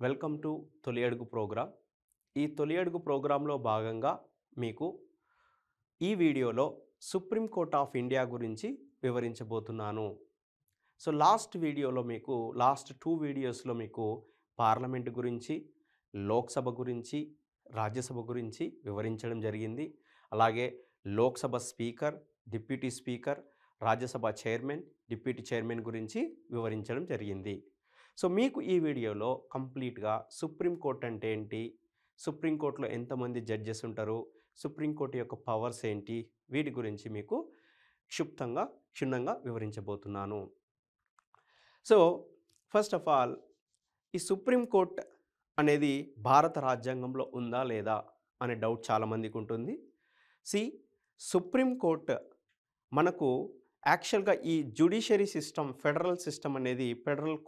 Welcome to తొలి అడుగు programme. ఈ తొలి అడుగు ప్రోగ్రాంలో భాగంగా మీకు ఈ వీడియోలో సుప్రీం కోర్ట్ ఆఫ్ ఇండియా గురించి వివరించబోతున్నాను. సో లాస్ట్ 2 వీడియోస్లో మీకు పార్లమెంట్ గురించి, లోక్సభ గురించి, రాజ్యసభ గురించి వివరించడం జరిగింది. అలాగే Lok Sabha speaker, deputy speaker, Rajya Sabha chairman, deputy chairman గురించి వివరించడం జరిగింది. సో మీకు ఈ వీడియోలో కంప్లీట్గా సుప్రీంకోర్టు అంటే ఏంటి, సుప్రీంకోర్టులో ఎంతమంది జడ్జెస్ ఉంటారు, సుప్రీంకోర్టు యొక్క పవర్స్ ఏంటి, వీటి గురించి మీకు క్షుణ్ణంగా వివరించబోతున్నాను. సో ఫస్ట్ ఆఫ్ ఆల్, ఈ సుప్రీంకోర్టు అనేది భారత రాజ్యాంగంలో ఉందా లేదా అనే డౌట్ చాలామందికి ఉంటుంది. సుప్రీంకోర్టు మనకు యాక్చువల్గా ఈ judiciary system, federal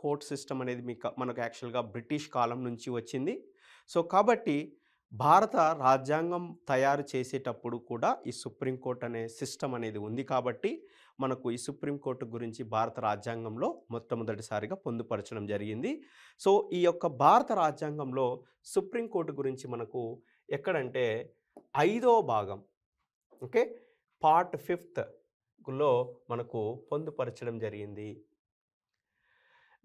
court system అనేది మనకు యాక్చువల్గా బ్రిటిష్ కాలం నుంచి వచ్చింది. సో కాబట్టి భారత రాజ్యాంగం తయారు చేసేటప్పుడు కూడా ఈ సుప్రీంకోర్టు అనే సిస్టమ్ అనేది ఉంది. కాబట్టి మనకు ఈ సుప్రీంకోర్టు గురించి భారత రాజ్యాంగంలో మొట్టమొదటిసారిగా పొందుపరచడం జరిగింది. సో ఈ యొక్క భారత రాజ్యాంగంలో సుప్రీంకోర్టు గురించి మనకు ఎక్కడంటే 5వ భాగం, ఓకే, పార్ట్ 5 లో మనకు పొందుపరచడం జరిగింది.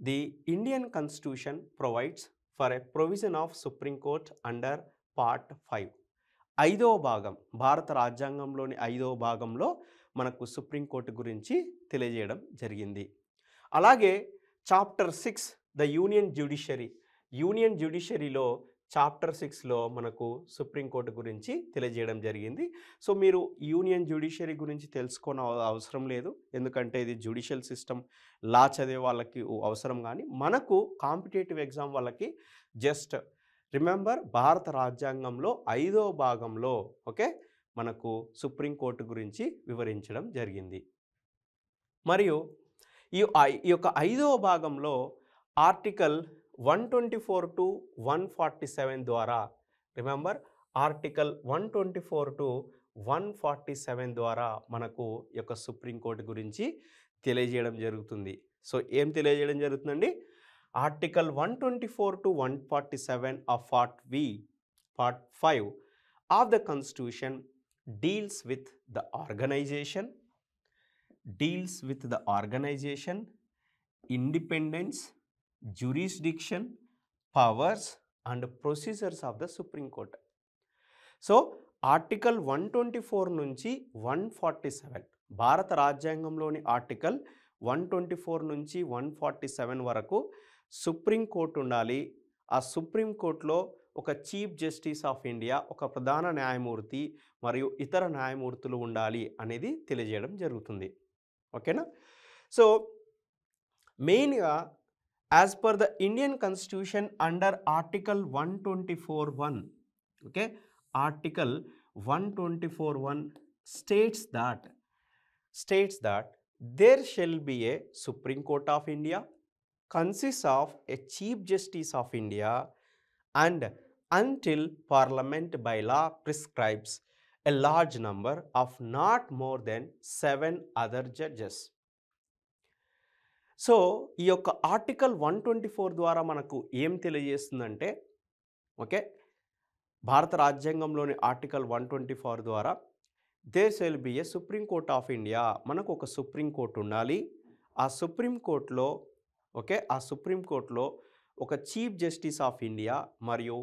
The Indian constitution provides for a provision of supreme court under part 5. 5వ భాగం, భారత రాజ్యాంగంలోని 5వ భాగంలో మనకు సుప్రీంకోర్టు గురించి తెలియజేయడం జరిగింది. అలాగే చాప్టర్ 6 ద యూనియన్ జ్యుడిషియరీలో చాప్టర్ 6లో మనకు సుప్రీంకోర్టు గురించి తెలియజేయడం జరిగింది. సో మీరు యూనియన్ జ్యుడిషియరీ గురించి తెలుసుకోని అవసరం లేదు, ఎందుకంటే ఇది జ్యుడిషియల్ సిస్టమ్ లా చదివే వాళ్ళకి అవసరం. కానీ మనకు కాంపిటేటివ్ ఎగ్జామ్ వాళ్ళకి జస్ట్ రిమెంబర్, భారత రాజ్యాంగంలో 5వ భాగంలో ఓకే మనకు సుప్రీంకోర్టు గురించి వివరించడం జరిగింది. మరియు ఈ యొక్క 5వ భాగంలో ఆర్టికల్ 124 to 147 ద్వారా, రిమెంబర్, ఆర్టికల్ 124 to 147 ద్వారా మనకు ఈ యొక్క సుప్రీంకోర్టు గురించి తెలియజేయడం జరుగుతుంది. సో ఏం తెలియజేయడం జరుగుతుందండి? Article 124 to 147 of part 5 of the constitution deals with the organisation, independence, jurisdiction, powers and procedures of the Supreme Court. So article 124 నుంచి 147, భారత రాజ్యాంగంలోని ఆర్టికల్ 124 నుంచి 147 వరకు సుప్రీంకోర్టు ఉండాలి. ఆ సుప్రీంకోర్టులో ఒక చీఫ్ జస్టిస్ ఆఫ్ ఇండియా, ఒక ప్రధాన న్యాయమూర్తి మరియు ఇతర న్యాయమూర్తులు ఉండాలి అనేది తెలియజేయడం జరుగుతుంది. ఓకేనా? సో మెయిన్గా as per the Indian Constitution under Article 124(1), okay, Article 124(1) states that there shall be a Supreme Court of India, consists of a Chief Justice of India, and until Parliament by law prescribes a large number of not more than 7 other judges. So ఈ యొక్క article 124 ద్వారా మనకు ఏం తెలియజేస్తుందంటే, okay, భారత రాజ్యాంగంలోని article 124 ద్వారా there shall be a supreme court of India, మనకు ఒక సుప్రీంకోర్టు ఉండాలి. ఆ సుప్రీంకోర్టులో ఒక చీఫ్ జస్టిస్ ఆఫ్ ఇండియా మరియు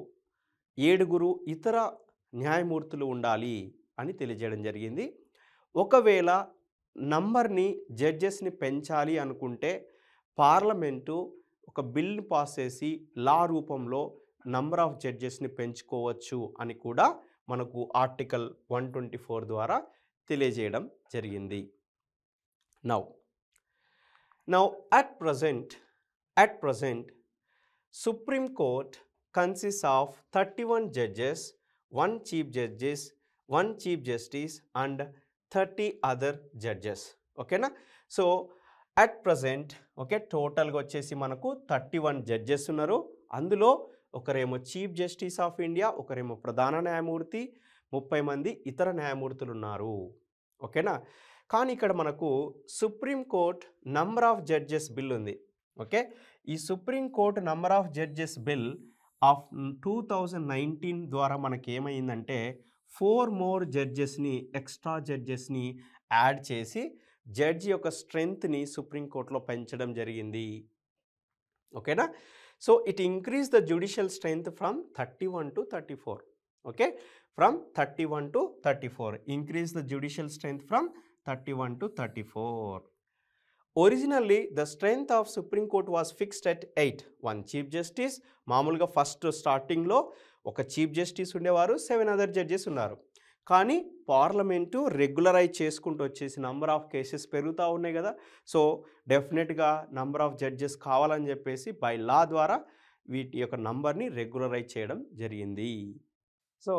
7 ఇతర న్యాయమూర్తులు ఉండాలి అని తెలియజేయడం జరిగింది. ఒకవేళ జడ్జెస్ని పెంచాలి అనుకుంటే పార్లమెంటు ఒక బిల్ని పాస్ చేసి లా రూపంలో నంబర్ ఆఫ్ జడ్జెస్ని పెంచుకోవచ్చు అని కూడా మనకు ఆర్టికల్ 124 ద్వారా తెలియజేయడం జరిగింది. Now at present Supreme Court consists of 31 judges, 1 chief justice and 30 other judges. ఓకేనా? సో అట్ ప్రజెంట్ ఓకే టోటల్గా వచ్చేసి మనకు 31 జడ్జెస్ ఉన్నారు. అందులో ఒకరేమో చీఫ్ జస్టిస్ ఆఫ్ ఇండియా, ఒకరేమో ప్రధాన న్యాయమూర్తి, 30 మంది ఇతర న్యాయమూర్తులు ఉన్నారు. ఓకేనా? కానీ ఇక్కడ మనకు supreme court number of judges bill ఉంది. ఓకే, ఈ supreme court number of judges bill of 2019 ద్వారా మనకి ఏమైందంటే 4 మోర్ జడ్జెస్ని ఎక్స్ట్రా జడ్జెస్ని యాడ్ చేసి జడ్జి యొక్క స్ట్రెంగ్త్ని సుప్రీంకోర్టులో పెంచడం జరిగింది. ఓకేనా? So it increase the judicial strength from 31 to 34. Okay, from 31 to 34 increase the judicial strength from 31 to 34. Originally the strength of supreme court was fixed at 8. 1 chief justice. మామూలుగా first స్టార్టింగ్లో ఒక chief justice ఉండేవారు, 7 other judges ఉన్నారు. కానీ parliament regularise చేసుకుంటూ వచ్చేసి number of cases పెరుగుతూ ఉన్నాయి కదా. సో డెఫినెట్గా నంబర్ ఆఫ్ జడ్జెస్ కావాలని చెప్పేసి బై లా ద్వారా వీటి యొక్క నంబర్ని రెగ్యులరైజ్ చేయడం జరిగింది. సో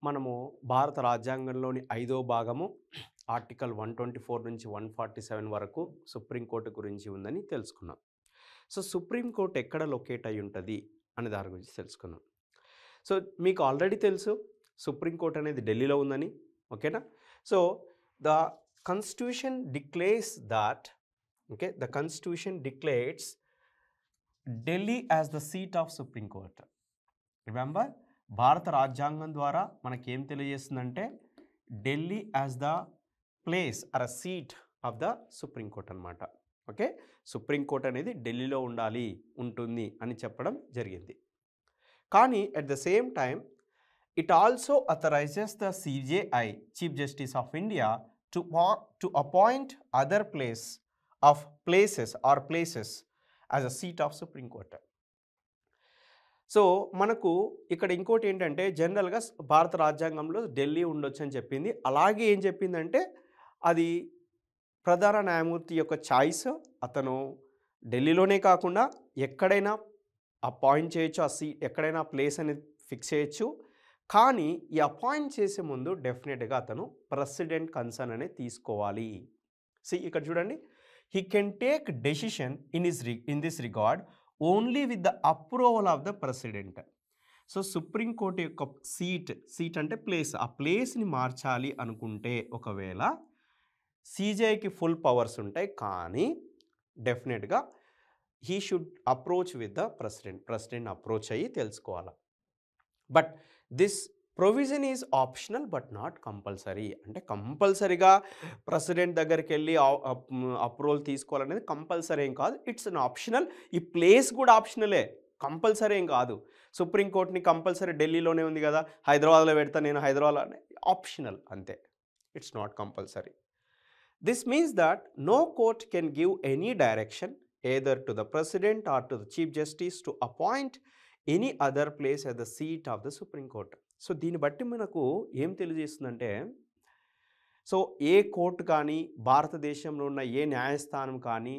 మనము భారత రాజ్యాంగంలోని 5వ భాగము ఆర్టికల్ 124 నుంచి 147 వరకు సుప్రీంకోర్టు గురించి ఉందని తెలుసుకున్నాం. సో సుప్రీంకోర్టు ఎక్కడ లొకేట్ అయి ఉంటుంది అనే దాని గురించి తెలుసుకున్నాం. సో మీకు ఆల్రెడీ తెలుసు సుప్రీంకోర్టు అనేది ఢిల్లీలో ఉందని. ఓకేనా? So the constitution declares that, okay, the constitution declares Delhi as the seat of supreme court. Remember, భారత రాజ్యాంగం ద్వారా మనకేం తెలియజేస్తుందంటే Delhi as the place or a seat of the supreme court అనమాట. ఓకే, సుప్రీంకోర్టు అనేది ఢిల్లీలో ఉంటుంది అని చెప్పడం జరిగింది. కానీ at the same time it also authorises the CJI, chief justice of India, to appoint other places as a seat of supreme court. So మనకు ఇక్కడ ఇంకోటి ఏంటంటే జనరల్గా భారత రాజ్యాంగంలో ఢిల్లీ ఉండొచ్చు అని చెప్పింది. అలాగే ఏం చెప్పిందంటే అది ప్రధాన న్యాయమూర్తి యొక్క చాయిస్. అతను ఢిల్లీలోనే కాకుండా ఎక్కడైనా అపాయింట్ చేయొచ్చు, ఆ సీట్ ఎక్కడైనా ప్లేస్ అనేది ఫిక్స్ చేయొచ్చు. కానీ ఈ అపాయింట్ చేసే ముందు డెఫినెట్గా అతను ప్రెసిడెంట్ కన్సర్న్ అనేది తీసుకోవాలి. ఇక్కడ చూడండి, he can take decision in this regard only with the approval of the president. So supreme court యొక్క సీట్ అంటే ప్లేస్, ఆ ప్లేస్ని మార్చాలి అనుకుంటే ఒకవేళ CJIకి ఫుల్ పవర్స్ ఉంటాయి. కానీ డెఫినెట్గా he should approach with the president approach అయ్యి తెలుసుకోవాలి. But this provision is optional but not compulsory. అంటే కంపల్సరీగా ప్రెసిడెంట్ దగ్గరికి వెళ్ళి అప్రూవల్ తీసుకోవాలనేది కంపల్సరీ ఏం కాదు, ఇట్స్ అన్ ఆప్షనల్. ఈ ప్లేస్ కూడా ఆప్షనలే, కంపల్సరీ ఏం కాదు. సుప్రీంకోర్టుని కంపల్సరీ ఢిల్లీలోనే ఉంది కదా, హైదరాబాద్లో పెడతా నేను హైదరాబాద్ అనే ఆప్షనల్ అంతే, it's not compulsory. This means that no court can give any direction either to the president or to the chief justice to appoint any other place as the seat of the supreme court. So దీన్ని బట్టి మనకు ఏం తెలియజేస్తుందంటే, so ఏ court కానీ భారతదేశంలో ఉన్న ఏ న్యాయస్థానం కానీ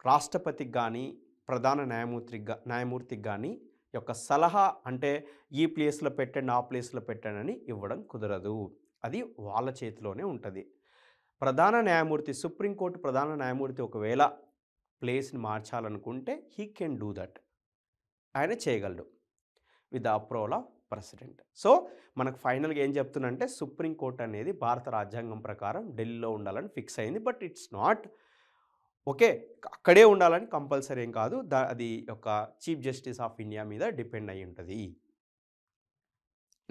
రాష్ట్రపతికి కానీ ప్రధాన న్యాయమూర్తికి కానీ యొక్క సలహా అంటే ఈ ప్లేస్లో పెట్టండి ఆ ప్లేస్లో పెట్టండి అని ఇవ్వడం కుదరదు. అది వాళ్ళ చేతిలోనే ఉంటుంది. ప్రధాన న్యాయమూర్తి, సుప్రీంకోర్టు ప్రధాన న్యాయమూర్తి ఒకవేళ ప్లేస్ని మార్చాలనుకుంటే హీ కెన్ డూ దట్, ఆయన చేయగలడు with the approval of president. So మనకు ఫైనల్గా ఏం చెప్తుందంటే సుప్రీంకోర్టు అనేది భారత రాజ్యాంగం ప్రకారం ఢిల్లీలో ఉండాలని ఫిక్స్ అయింది. బట్ ఇట్స్ నాట్ ఓకే, అక్కడే ఉండాలని కంపల్సరీ ఏం కాదు, అది ఒక చీఫ్ జస్టిస్ ఆఫ్ ఇండియా మీద డిపెండ్ అయి ఉంటుంది.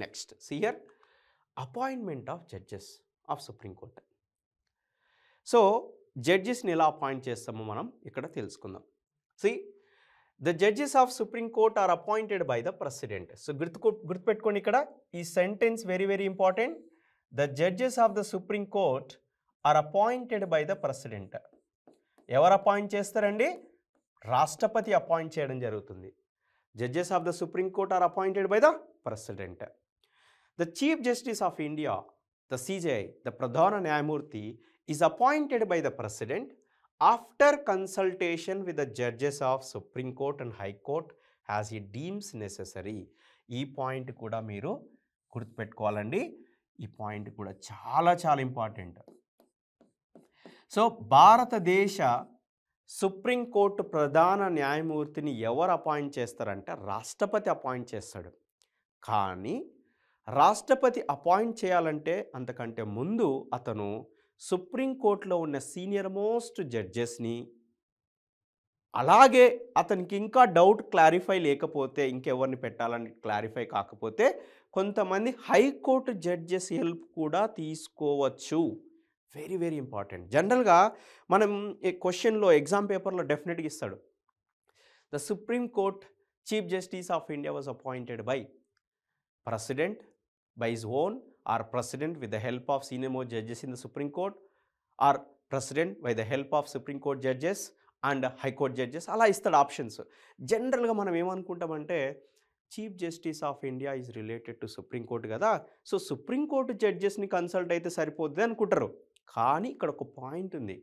Next here appointment of judges of supreme court. So జడ్జెస్ని ఎలా అపాయింట్ చేస్తామో మనం ఇక్కడ తెలుసుకుందాం. The judges of supreme court are appointed by the president. So గుర్తుపెట్టుకోండి, ఇక్కడ ఈ sentence very very important. The judges of the supreme court are appointed by the president. ఎవరు అపాయింట్ చేస్తారండి? రాష్ట్రపతి అపాయింట్ చేయడం జరుగుతుంది. Judges of the supreme court are appointed by the president. The chief justice of India, the CJI, the ప్రధాన న్యాయమూర్తి is appointed by the president after consultation with the judges of supreme court and high court as he deems necessary. ఈ point కూడా మీరు గుర్తుపెట్టుకోవాలండి. ఈ point కూడా చాలా చాలా important. So భారతదేశ సుప్రీంకోర్టు ప్రధాన న్యాయమూర్తిని ఎవరు అపాయింట్ చేస్తారంటే రాష్ట్రపతి అపాయింట్ చేస్తాడు. కానీ రాష్ట్రపతి అపాయింట్ చేయాలంటే అంతకంటే ముందు అతను సుప్రీంకోర్టులో ఉన్న సీనియర్ మోస్ట్ జడ్జెస్ని అలాగే అతనికి ఇంకా డౌట్ క్లారిఫై లేకపోతే ఇంకెవరిని పెట్టాలని క్లారిఫై కాకపోతే కొంతమంది హైకోర్టు జడ్జెస్ హెల్ప్ కూడా తీసుకోవచ్చు. Very very important. జనరల్గా మనం క్వశ్చన్లో ఎగ్జామ్ పేపర్లో డెఫినెట్గా ఇస్తాడు. The supreme court chief justice of India was appointed by president by his own or president with the help of senior most judges in the Supreme Court or president by the help of Supreme Court judges and High Court judges. అలా ఇస్తాడు options. జనరల్గా మనం ఏమనుకుంటామంటే chief justice of India is related to supreme court కదా, so supreme court జడ్జెస్ని consult అయితే సరిపోద్ది అనుకుంటారు. కానీ ఇక్కడ ఒక పాయింట్ ఉంది.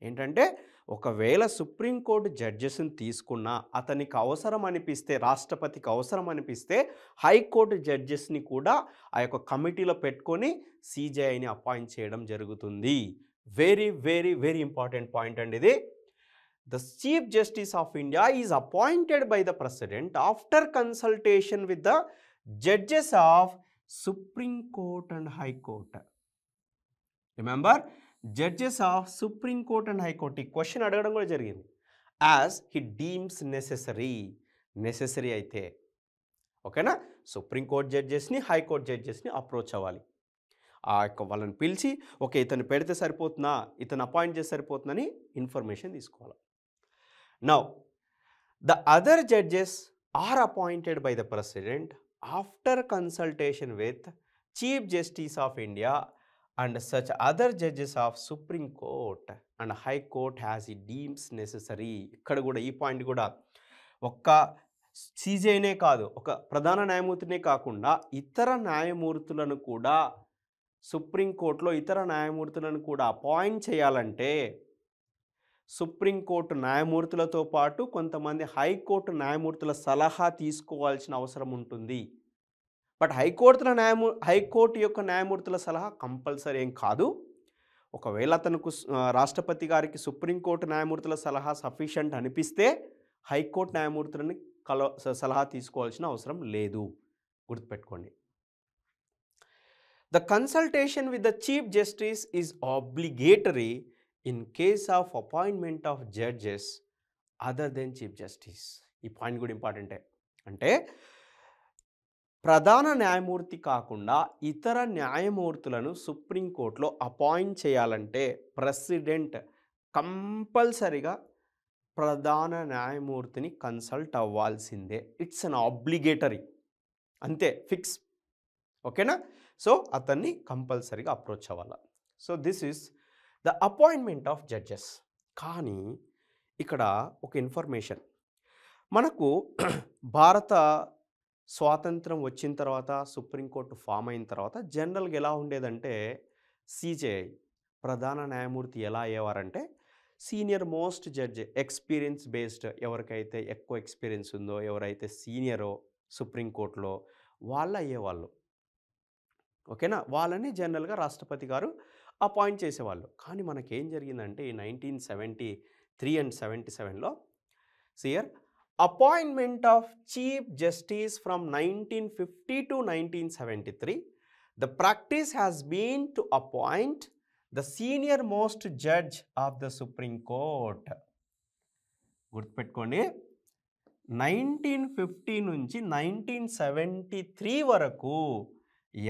ఏంటంటే ఒకవేళ సుప్రీంకోర్టు జడ్జెస్ని తీసుకున్నా అతనికి అవసరం అనిపిస్తే, రాష్ట్రపతికి అవసరం అనిపిస్తే హైకోర్టు జడ్జెస్ని కూడా ఆ యొక్క కమిటీలో పెట్టుకొని సిజేఐని అపాయింట్ చేయడం జరుగుతుంది. Very very very important point అండి ఇది. The chief justice of India is appointed by the president after consultation with the judges of supreme court and high court. Remember, judges of supreme court and high court ఈ question అడగడం కూడా జరిగింది. As he deems necessary అయితే, ఓకేనా, supreme court జడ్జెస్ని high court జడ్జెస్ని approach అవ్వాలి. ఆ యొక్క వాళ్ళని పిలిచి ఓకే ఇతను పెడితే సరిపోతుందా, ఇతను అపాయింట్ చేస్తే సరిపోతుందని ఇన్ఫర్మేషన్ తీసుకోవాలి. Now the other judges are appointed by the president after consultation with chief justice of India and such other judges of Supreme Court and High Court as it deems necessary. ఇక్కడ కూడా ఈ point కూడా ఒక్క సీజేనే కాదు, ఒక ప్రధాన న్యాయమూర్తినే కాకుండా ఇతర న్యాయమూర్తులను కూడా సుప్రీంకోర్టులో ఇతర న్యాయమూర్తులను కూడా అపాయింట్ చేయాలంటే సుప్రీంకోర్టు న్యాయమూర్తులతో పాటు కొంతమంది హైకోర్టు న్యాయమూర్తుల సలహా తీసుకోవాల్సిన అవసరం ఉంటుంది. బట్ హైకోర్టు యొక్క న్యాయమూర్తుల సలహా కంపల్సరీ ఏం కాదు. ఒకవేళ అతనుకు రాష్ట్రపతి గారికి సుప్రీంకోర్టు న్యాయమూర్తుల సలహా సఫిషియంట్ అనిపిస్తే హైకోర్టు న్యాయమూర్తులని సలహా తీసుకోవాల్సిన అవసరం లేదు. గుర్తుపెట్టుకోండి. The consultation with the chief justice is obligatory in case of appointment of judges other than chief justice. ఈ పాయింట్ కూడా ఇంపార్టెంటే. అంటే ప్రధాన న్యాయమూర్తి కాకుండా ఇతర న్యాయమూర్తులను సుప్రీంకోర్టులో అపాయింట్ చేయాలంటే ప్రెసిడెంట్ కంపల్సరిగా ప్రధాన న్యాయమూర్తిని కన్సల్ట్ అవ్వాల్సిందే. ఇట్స్ అన్ ఆబ్లిగేటరీ, అంతే, ఫిక్స్. ఓకేనా? సో అతన్ని కంపల్సరిగా అప్రోచ్ అవ్వాలి. So this is the appointment of judges. కానీ ఇక్కడ ఒక ఇన్ఫర్మేషన్, మనకు భారత స్వాతంత్రం వచ్చిన తర్వాత సుప్రీంకోర్టు ఫామ్ అయిన తర్వాత జనరల్గా ఎలా ఉండేదంటే సిజేఐ ప్రధాన న్యాయమూర్తి ఎలా అయ్యేవారంటే senior most judge, experience based, ఎవరికైతే ఎక్కువ ఎక్స్పీరియన్స్ ఉందో, ఎవరైతే సీనియరో సుప్రీంకోర్టులో వాళ్ళు అయ్యేవాళ్ళు. ఓకేనా? వాళ్ళని జనరల్గా రాష్ట్రపతి గారు అపాయింట్ చేసేవాళ్ళు. కానీ మనకేం జరిగిందంటే ఈ 1973 and 77లో సియర్ appointment of chief justice from 1950 to 1973, the practice has been to appoint the senior most judge of the Supreme Court. గుర్తుపెట్టుకోండి, 1950 నుంచి 1973 వరకు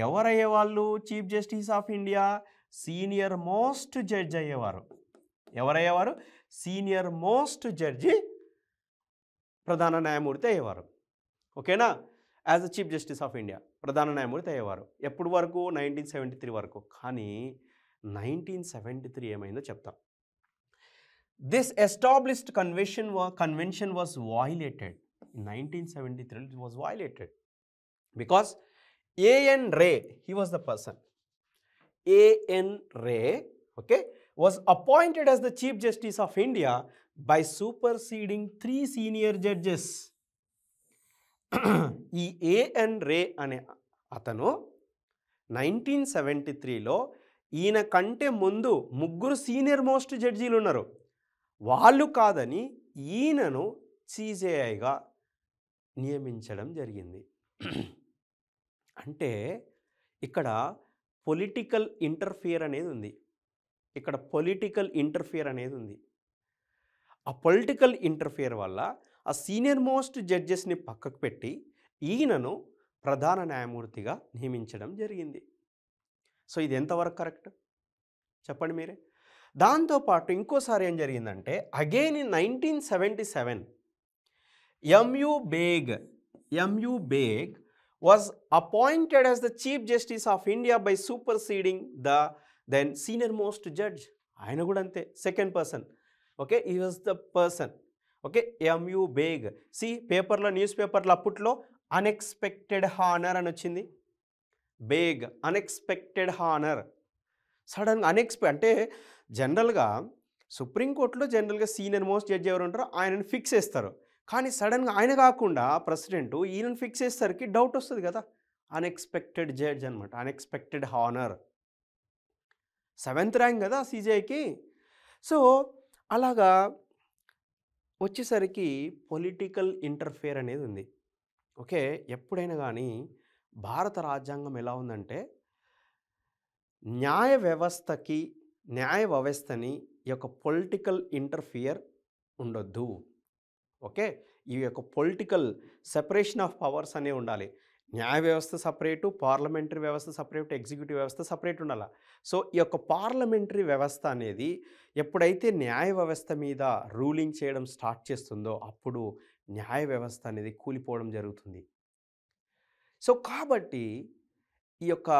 ఎవరయ్యేవాళ్ళు chief justice of India? Senior most judge అయ్యేవారు. ఎవరయ్యేవారు? సీనియర్ మోస్ట్ జడ్జి ప్రధాన న్యాయమూర్తి అయ్యేవారు. ఓకేనా? As the chief justice of India ప్రధాన న్యాయమూర్తి అయ్యేవారు. ఎప్పుడు వరకు? 1973 వరకు. కానీ 1973 ఏమైందో చెప్తాం. This established convention was violated. In 1973 it was violated because A.N. Ray, he was the person. A.N. Ray, okay, was appointed as the Chief Justice of India by superseding 3 senior judges. ఈ A.N. Ray అనే అతను 1973లో ఈయన కంటే ముందు 3 senior most జడ్జీలు ఉన్నారు. వాళ్ళు కాదని ఈయనను సిజేఐగా నియమించడం జరిగింది. అంటే ఇక్కడ పొలిటికల్ ఇంటర్ఫియర్ అనేది ఉంది. ఆ పొలిటికల్ ఇంటర్ఫియర్ వల్ల ఆ సీనియర్ మోస్ట్ జడ్జెస్ని పక్కకు పెట్టి ఈయనను ప్రధాన న్యాయమూర్తిగా నియమించడం జరిగింది. సో ఇది ఎంతవరకు కరెక్ట్ చెప్పండి మీరే. దాంతోపాటు ఇంకోసారి ఏం జరిగిందంటే again in 1977 MU Baig was appointed as the Chief Justice of India by superseding the then senior most judge. ఆయన కూడా అంతే, సెకండ్ పర్సన్. ఓకే, ఈ was the person. Okay, M U Beg. సి పేపర్లో, న్యూస్ పేపర్లో అప్పట్లో అన్ఎక్స్పెక్టెడ్ హానర్ అని వచ్చింది. బేగ్ అన్ఎక్స్పెక్టెడ్ హానర్, సడన్గా అంటే జనరల్గా సుప్రీంకోర్టులో జనరల్గా సీనియర్ మోస్ట్ జడ్జి ఎవరు ఉంటారో ఆయనను ఫిక్స్ చేస్తారు. కానీ సడన్గా ఆయన కాకుండా ప్రెసిడెంట్ ఈయనను ఫిక్స్ చేసేసరికి డౌట్ వస్తుంది కదా. అన్ఎక్స్పెక్టెడ్ జడ్జ్ అనమాట, అన్ఎక్స్పెక్టెడ్ హానర్. 7th ర్యాంక్ కదా సీజేఐకి. సో అలాగా వచ్చేసరికి పొలిటికల్ ఇంటర్ఫేర్ అనేది ఉంది. ఓకే, ఎప్పుడైనా కానీ భారత రాజ్యాంగం ఎలా ఉందంటే న్యాయ వ్యవస్థని ఈ యొక్క పొలిటికల్ ఇంటర్ఫియర్ ఉండొద్దు. ఓకే, ఈ యొక్క పొలిటికల్ సెపరేషన్ ఆఫ్ పవర్స్ అనేవి ఉండాలి. న్యాయ వ్యవస్థ సపరేటు, పార్లమెంటరీ వ్యవస్థ సపరేట్, ఎగ్జిక్యూటివ్ వ్యవస్థ సపరేట్ ఉండాలి. సో ఈ యొక్క పార్లమెంటరీ వ్యవస్థ అనేది ఎప్పుడైతే న్యాయ వ్యవస్థ మీద రూలింగ్ చేయడం స్టార్ట్ చేస్తుందో అప్పుడు న్యాయ వ్యవస్థ అనేది కూలిపోవడం జరుగుతుంది. సో కాబట్టి ఈ యొక్క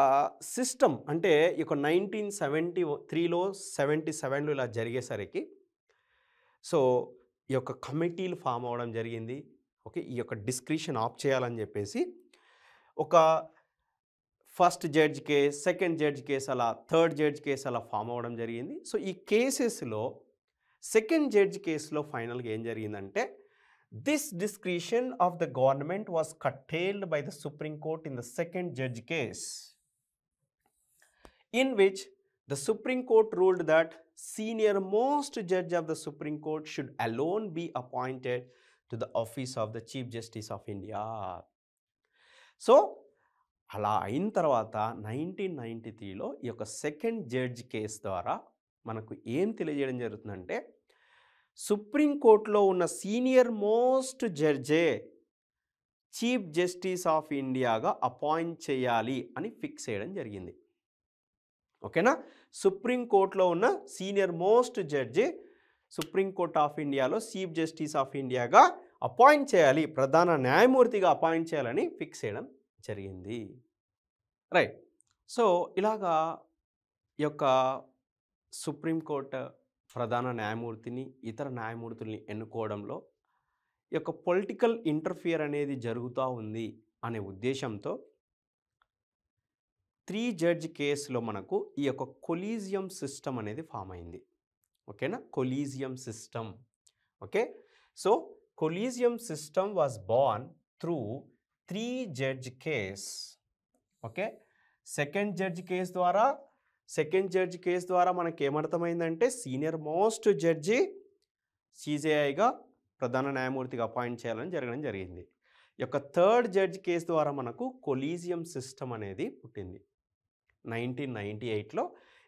సిస్టమ్ అంటే ఈ యొక్క 1973లో 77లో ఇలా జరిగేసరికి సో ఈ యొక్క కమిటీలు ఫామ్ అవ్వడం జరిగింది. ఓకే, ఈ యొక్క డిస్క్రిషన్ ఆఫ్ చేయాలని చెప్పేసి ఒక first judge case, second judge case, అలా థర్డ్ జడ్జ్ కేసు అలా ఫామ్ అవ్వడం జరిగింది. సో ఈ కేసెస్లో సెకండ్ జడ్జ్ కేసులో ఫైనల్గా ఏం జరిగిందంటే this discretion of the government was curtailed by the Supreme Court in the second judge case, in which the Supreme Court ruled that senior most judge of the Supreme Court should alone be appointed to the office of the Chief Justice of India. So అలా అయిన తర్వాత 1993లో ఈ యొక్క second judge case ద్వారా మనకు ఏం తెలియజేయడం జరుగుతుందంటే సుప్రీంకోర్టులో ఉన్న సీనియర్ మోస్ట్ జడ్జే చీఫ్ జస్టిస్ ఆఫ్ ఇండియాగా అపాయింట్ చేయాలి అని ఫిక్స్ చేయడం జరిగింది. ఓకేనా, సుప్రీంకోర్టులో ఉన్న senior most judge supreme court of ఇండియాలో చీఫ్ జస్టిస్ ఆఫ్ ఇండియాగా అపాయింట్ చేయాలి, ప్రధాన న్యాయమూర్తిగా అపాయింట్ చేయాలని ఫిక్స్ చేయడం జరిగింది. రైట్. సో ఇలాగా ఈ యొక్క సుప్రీంకోర్టు ప్రధాన న్యాయమూర్తిని, ఇతర న్యాయమూర్తుల్ని ఎన్నుకోవడంలో ఈ యొక్క పొలిటికల్ ఇంటర్ఫియర్ అనేది జరుగుతూ ఉంది అనే ఉద్దేశంతో 3 జడ్జ్ కేసులో మనకు ఈ యొక్క కొలీజియం సిస్టమ్ అనేది ఫామ్ అయింది. ఓకేనా, collegium system. Okay, so collegium system was Born through 3 judge case. Okay, second judge case ద్వారా మనకి ఏమర్థమైందంటే సీనియర్ మోస్ట్ జడ్జి సీజేఐగా ప్రధాన న్యాయమూర్తిగా అపాయింట్ చేయాలని జరగడం జరిగింది. ఈ యొక్క థర్డ్ జడ్జ్ కేసు ద్వారా మనకు కొలీజియం సిస్టమ్ అనేది పుట్టింది. 1998లో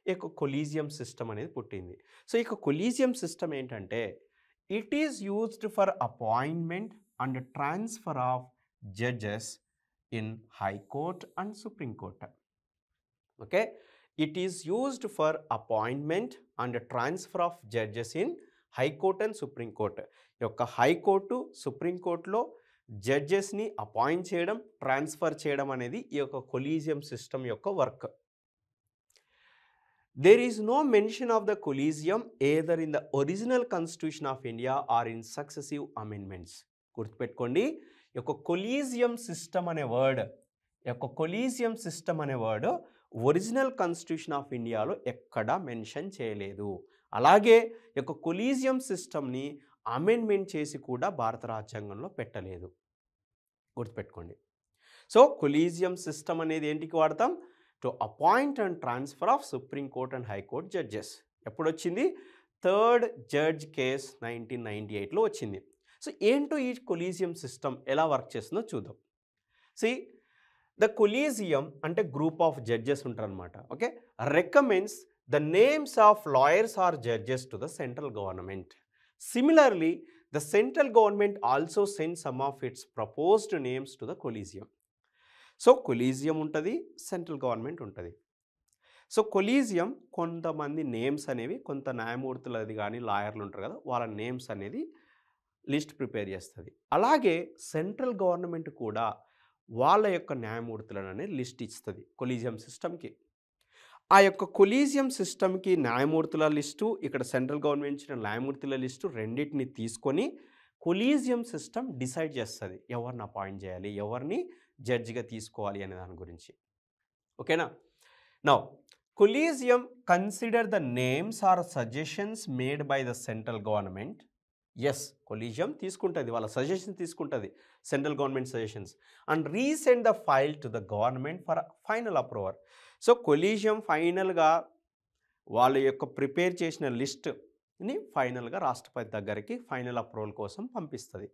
ఈ యొక్క కొలీజియం సిస్టమ్ అనేది పుట్టింది. సో ఈ యొక్క కొలీజియం సిస్టమ్ ఏంటంటే it is used for appointment and transfer of judges in high court and Supreme Court. Okay, it is used for appointment and transfer of judges in high court and supreme court. యొక్క high court, సుప్రీంకోర్టులో జడ్జెస్ని appoint చేయడం, transfer చేయడం అనేది ఈ యొక్క collegium system యొక్క work. There is no mention of the collegium either in the original constitution of India or in successive amendments. గుర్తుపెట్టుకోండి, ఈ యొక్క కొలీజియం సిస్టమ్ అనే వర్డ్ ఒరిజినల్ కాన్స్టిట్యూషన్ ఆఫ్ ఇండియాలో ఎక్కడా మెన్షన్ చేయలేదు. అలాగే ఈ యొక్క కొలీజియం సిస్టమ్ని అమెండ్మెంట్ చేసి కూడా భారత రాజ్యాంగంలో పెట్టలేదు. గుర్తుపెట్టుకోండి. సో కొలీజియం సిస్టమ్ అనేది ఏంటికి వాడతాం? To appoint and transfer of supreme court and high court judges. ఎప్పుడు వచ్చింది? థర్డ్ జడ్జ్ కేస్ 1998లో వచ్చింది. సో ఏంటో ఈ కొలీజియం సిస్టమ్ ఎలా వర్క్ చేస్తుందో చూద్దాం. ద కొలీజియం అంటే గ్రూప్ ఆఫ్ జడ్జెస్ ఉంటారనమాట. Okay, recommends the names of lawyers or judges to the central government. Similarly, the central government also sends some of its proposed names to the collegium. So collegium ఉంటుంది, central government ఉంటుంది. So collegium కొంతమంది names అనేవి, కొంత న్యాయమూర్తులది కానీ లాయర్లు ఉంటారు కదా, వాళ్ళ నేమ్స్ అనేది లిస్ట్ ప్రిపేర్ చేస్తుంది. అలాగే సెంట్రల్ గవర్నమెంట్ కూడా వాళ్ళ యొక్క న్యాయమూర్తులను అనేది లిస్ట్ ఇస్తుంది కొలీజియం సిస్టమ్కి. ఆ యొక్క కొలీజియం సిస్టమ్కి న్యాయమూర్తుల లిస్టు, ఇక్కడ సెంట్రల్ గవర్నమెంట్ ఇచ్చిన న్యాయమూర్తుల లిస్టు రెండింటిని తీసుకొని కొలీజియం సిస్టమ్ డిసైడ్ చేస్తుంది ఎవరిని అపాయింట్ చేయాలి, ఎవరిని జడ్జిగా తీసుకోవాలి అనే దాని గురించి. ఓకేనా? Now collegium consider the names or suggestions made by the central government. Yes, collegium తీసుకుంటుంది, వాళ్ళ సజెషన్స్ తీసుకుంటుంది, central government suggestions, and resend the file to the government for final approval. So collegium ఫైనల్గా వాళ్ళ యొక్క ప్రిపేర్ చేసిన లిస్ట్ని ఫైనల్గా రాష్ట్రపతి దగ్గరికి ఫైనల్ అప్రూవల్ కోసం పంపిస్తుంది.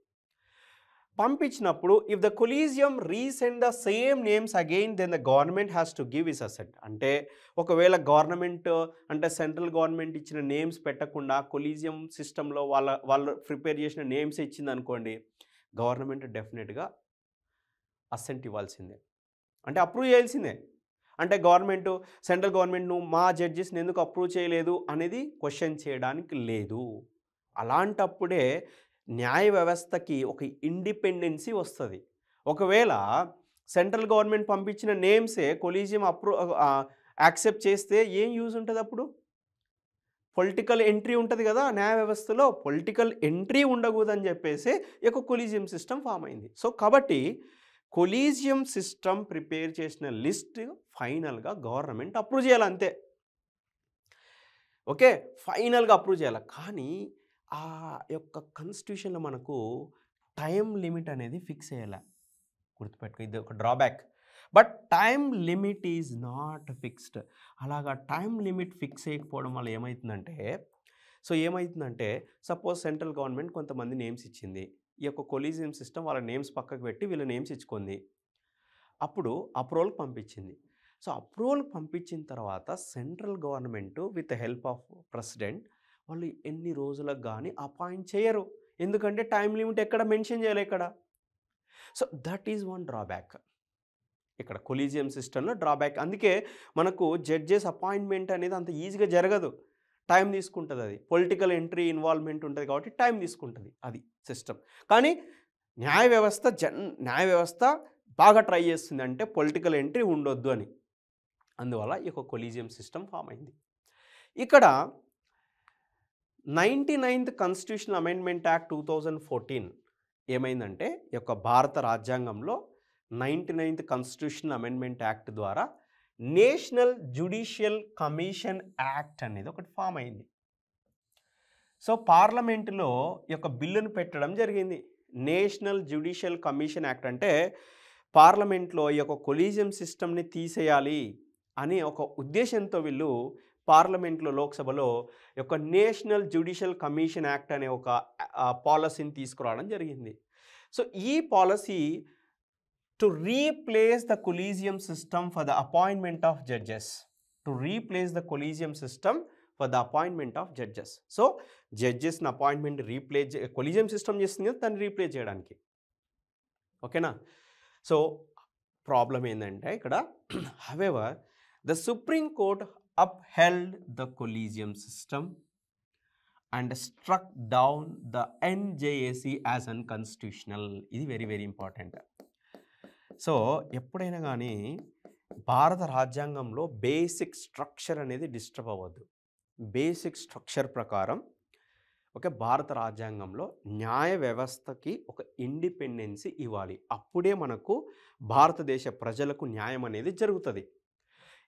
పంపించినప్పుడు if the collegium resend the same names again then the government has to give its assent. అంటే ఒకవేళ గవర్నమెంట్ అంటే సెంట్రల్ గవర్నమెంట్ ఇచ్చిన నేమ్స్ పెట్టకుండా కొలీజియం సిస్టంలో వాళ్ళు ప్రిపేర్ చేసిన నేమ్స్ ఇచ్చింది అనుకోండి, గవర్నమెంట్ డెఫినెట్గా అసెంట్ ఇవ్వాల్సిందే, అంటే అప్రూవ్ చేయాల్సిందే. అంటే గవర్నమెంట్, సెంట్రల్ గవర్నమెంట్ నువ్వు మా జడ్జెస్ని ఎందుకు అప్రూవ్ చేయలేదు అనేది క్వశ్చన్ చేయడానికి లేదు. అలాంటప్పుడే న్యాయ వ్యవస్థకి ఒక ఇండిపెండెన్సీ వస్తుంది. ఒకవేళ సెంట్రల్ గవర్నమెంట్ పంపించిన నేమ్సే కొలీజియం యాక్సెప్ట్ చేస్తే ఏం యూజ్ ఉంటుంది? అప్పుడు పొలిటికల్ ఎంట్రీ ఉంటుంది కదా న్యాయ వ్యవస్థలో, పొలిటికల్ ఎంట్రీ ఉండకూడదని చెప్పేసి ఈ యొక్క కొలీజియం సిస్టమ్ ఫామ్ అయింది. సో కాబట్టి కొలీజియం సిస్టమ్ ప్రిపేర్ చేసిన లిస్ట్ ఫైనల్గా గవర్నమెంట్ అప్రూవ్ చేయాలి, అంతే. ఓకే, ఫైనల్గా అప్రూవ్ చేయాలి. కానీ ఆ యొక్క కాన్స్టిట్యూషన్లో మనకు టైం లిమిట్ అనేది ఫిక్స్ అయ్యేలా గుర్తుపెట్టుకో, ఇది ఒక drawback. But time limit is not fixed. అలాగా టైం లిమిట్ ఫిక్స్ చేయకపోవడం వల్ల ఏమవుతుందంటే సపోజ్ సెంట్రల్ గవర్నమెంట్ కొంతమంది నేమ్స్ ఇచ్చింది, ఈ యొక్క కొలీజియం సిస్టమ్ వాళ్ళ నేమ్స్ పక్కకు పెట్టి వీళ్ళ నేమ్స్ ఇచ్చుకుంది, అప్పుడు అప్రూవల్ పంపించింది. సో అప్రూవల్ పంపించిన తర్వాత central government with help of president వాళ్ళు ఎన్ని రోజులకు కానీ అపాయింట్ చేయరు, ఎందుకంటే టైం లిమిట్ ఎక్కడ మెన్షన్ చేయాలి ఇక్కడ. So that is one drawback ఇక్కడ కొలీజియం సిస్టంలో డ్రాబ్యాక్. అందుకే మనకు జడ్జెస్ అపాయింట్మెంట్ అనేది అంత ఈజీగా జరగదు, టైం తీసుకుంటుంది. అది పొలిటికల్ ఎంట్రీ ఇన్వాల్వ్మెంట్ ఉంటుంది కాబట్టి టైం తీసుకుంటుంది, అది సిస్టమ్. కానీ న్యాయ వ్యవస్థ బాగా ట్రై చేస్తుంది, అంటే పొలిటికల్ ఎంట్రీ ఉండొద్దు అని. అందువల్ల ఈ యొక్క కొలీజియం సిస్టమ్ ఫామ్ అయింది. ఇక్కడ 99th కాన్స్టిట్యూషనల్ అమెండ్మెంట్ యాక్ట్ 2014 ఏమైందంటే, ఈ యొక్క భారత రాజ్యాంగంలో 99th కాన్స్టిట్యూషనల్ అమెండ్మెంట్ యాక్ట్ ద్వారా నేషనల్ జ్యుడిషియల్ కమిషన్ యాక్ట్ అనేది ఒకటి ఫామ్ అయింది. సో పార్లమెంటులో ఈ యొక్క బిల్లును పెట్టడం జరిగింది. నేషనల్ జ్యుడిషియల్ కమిషన్ యాక్ట్ అంటే పార్లమెంట్లో ఈ యొక్క కొలీజియం సిస్టమ్ని తీసేయాలి అని ఒక ఉద్దేశంతో వీళ్ళు పార్లమెంట్లో, లోక్సభలో యొక్క నేషనల్ జ్యుడిషియల్ కమిషన్ యాక్ట్ అనే ఒక పాలసీని తీసుకురావడం జరిగింది. సో ఈ policy to replace the collegium system for the appointment of judges, so జడ్జెస్ని అపాయింట్మెంట్ కొలీజియం సిస్టమ్ చేస్తుంది కదా, దాన్ని రీప్లేస్ చేయడానికి. ఓకేనా? సో ప్రాబ్లం ఏంటంటే ఇక్కడ however the supreme court upheld the collegium system and struck down the NJAC as unconstitutional. ఇది very important. So ఎప్పుడైనా కానీ భారత రాజ్యాంగంలో బేసిక్ స్ట్రక్చర్ అనేది డిస్టర్బ్ అవ్వద్దు. బేసిక్ స్ట్రక్చర్ ప్రకారం భారత రాజ్యాంగంలో న్యాయ వ్యవస్థకి ఒక ఇండిపెండెన్సీ ఇవ్వాలి, అప్పుడే మనకు భారతదేశ ప్రజలకు న్యాయం అనేది జరుగుతుంది.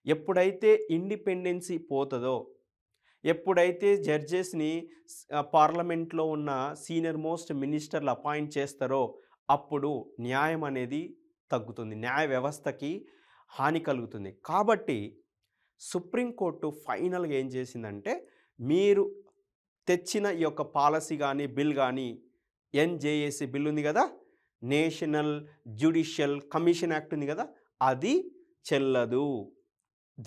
ఎప్పుడైతే ఇండిపెండెన్సీ పోతుందో, ఎప్పుడైతే జడ్జెస్ని పార్లమెంట్లో ఉన్న సీనియర్ మోస్ట్ మినిస్టర్లు అపాయింట్ చేస్తారో అప్పుడు న్యాయం అనేది తగ్గుతుంది, న్యాయ వ్యవస్థకి హాని కలుగుతుంది. కాబట్టి సుప్రీంకోర్టు ఫైనల్గా ఏం చేసిందంటే, మీరు తెచ్చిన ఈ యొక్క పాలసీ కానీ బిల్ కానీ, ఎన్జేఏసీ బిల్ ఉంది కదా, నేషనల్ జ్యుడిషియల్ కమిషన్ యాక్ట్ ఉంది కదా, అది చెల్లదు,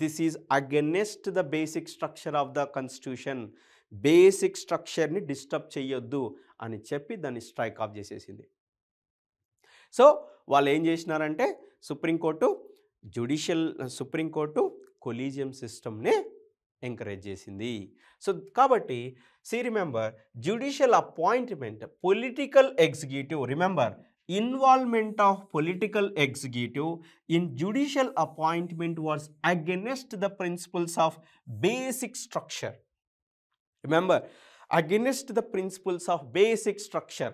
this is against the basic structure of the constitution, basic స్ట్రక్చర్ని డిస్టర్బ్ చేయొద్దు అని చెప్పి దాన్ని స్ట్రైక్ ఆఫ్ చేసేసింది. సో వాళ్ళు ఏం చేసినారంటే సుప్రీంకోర్టు కొలీజియం సిస్టమ్నే ఎంకరేజ్ చేసింది. సో కాబట్టి remember, judicial appointment, political executive, remember involvement of political executive in judicial appointment was against the principles of basic structure. Remember, against the principles of basic structure.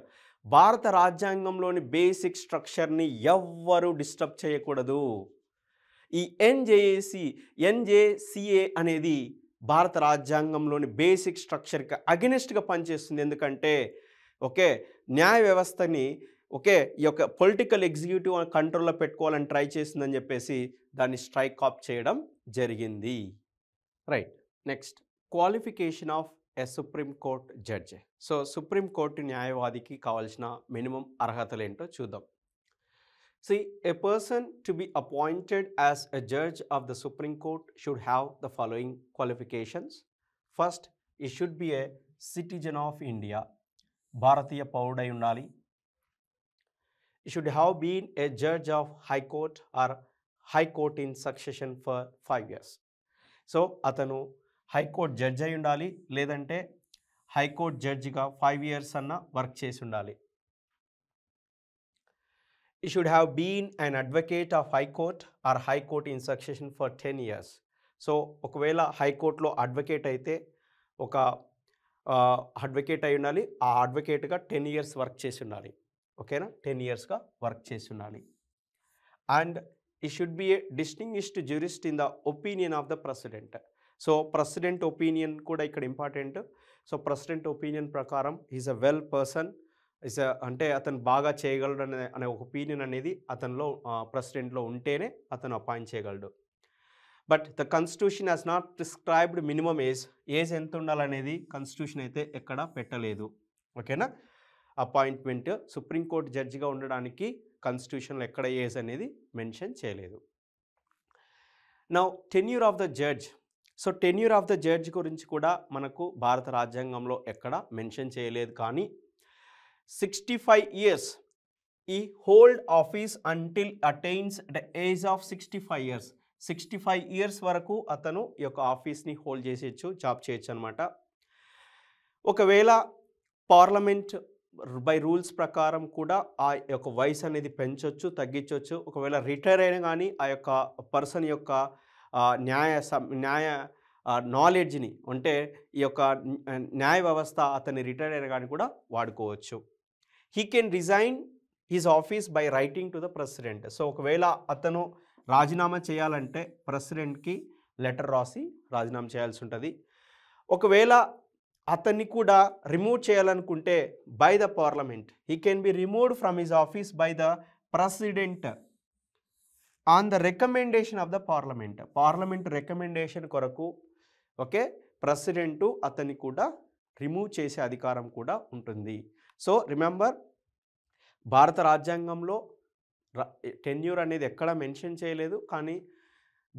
భారత రాజ్యాంగంలోని basic స్ట్రక్చర్ని ఎవ్వరూ disturb చేయకూడదు. ఈ ఎన్జేసిఏ అనేది భారత రాజ్యాంగంలోని బేసిక్ స్ట్రక్చర్కి అగెనిస్ట్గా పనిచేస్తుంది. ఎందుకంటే న్యాయ వ్యవస్థని ఈ యొక్క పొలిటికల్ ఎగ్జిక్యూటివ్ కంట్రోల్లో పెట్టుకోవాలని ట్రై చేసిందని చెప్పేసి దాన్ని స్ట్రైక్ ఆఫ్ చేయడం జరిగింది. Right. Next, qualification of a supreme court judge. So supreme court న్యాయవాదికి కావాల్సిన మినిమం అర్హతలు ఏంటో చూద్దాం. A person to be appointed as a judge of the Supreme Court should have the following qualifications. First, he should be a citizen of India. భారతీయ పౌరుడై ఉండాలి. He should have been a judge of High Court or High Court in succession for 5 years. So అతను high court judge అయి ఉండాలి, లేదంటే high court జడ్జిగా 5 years అన్న work చేసి ఉండాలి. He should have been an advocate of High Court or High Court in succession for 10 years. So ఒకవేళ హైకోర్టులో అడ్వకేట్ అయితే ఒక అడ్వకేట్ అయి ఉండాలి, ఆ అడ్వకేట్గా 10 years వర్క్ చేసి ఉండాలి. ఓకేనా, 10 yearsగా వర్క్ చేసి ఉండాలి. అండ్ ఈ should be A distinguished jurist in the opinion of the president. So president opinion కూడా ఇక్కడ ఇంపార్టెంట్. సో ప్రెసిడెంట్ ఒపీనియన్ ప్రకారం ఈజ్ అ వెల్ పర్సన్, అంటే అతను బాగా చేయగలడు అనే ఒక ఒపీనియన్ అనేది అతనిలో ప్రెసిడెంట్లో ఉంటేనే అతను అపాయింట్ చేయగలడు. But the constitution has not prescribed minimum age ఎంత ఉండాలనేది కాన్స్టిట్యూషన్ అయితే ఎక్కడ పెట్టలేదు. ఓకేనా, అపాయింట్మెంట్ సుప్రీంకోర్టు జడ్జిగా ఉండడానికి కాన్స్టిట్యూషన్లో ఎక్కడ ఏజ్ అనేది మెన్షన్ చేయలేదు. Now tenure of the judge. So tenure of the judge గురించి కూడా మనకు భారత రాజ్యాంగంలో ఎక్కడ మెన్షన్ చేయలేదు. కానీ 65 years ఈ hold office until attains the age of 65 years. 65 years వరకు అతను ఈ యొక్క ఆఫీస్ని హోల్డ్ చేసేయచ్చు, జాబ్ చేయొచ్చు అనమాట. ఒకవేళ పార్లమెంట్ బై రూల్స్ ప్రకారం కూడా ఆ యొక్క వయసు అనేది పెంచవచ్చు, తగ్గించవచ్చు. ఒకవేళ రిటైర్ అయినా కానీ ఆ యొక్క పర్సన్ యొక్క న్యాయ నాలెడ్జ్ని, అంటే ఈ యొక్క న్యాయ వ్యవస్థ అతన్ని రిటైర్ అయినా కానీ కూడా వాడుకోవచ్చు. He can resign his office by writing to the president. So ఒకవేళ అతను రాజీనామా చేయాలంటే ప్రెసిడెంట్కి లెటర్ రాసి రాజీనామా చేయాల్సి ఉంటుంది. ఒకవేళ అతన్ని కూడా రిమూవ్ చేయాలనుకుంటే by the parliament, he can be removed from his office by the president on the recommendation of the parliament. Parliament recommendation కొరకు ప్రెసిడెంటు అతన్ని కూడా రిమూవ్ చేసే అధికారం కూడా ఉంటుంది. సో రిమెంబర్, భారత రాజ్యాంగంలో టెన్యూర్ అనేది ఎక్కడా మెన్షన్ చేయలేదు. కానీ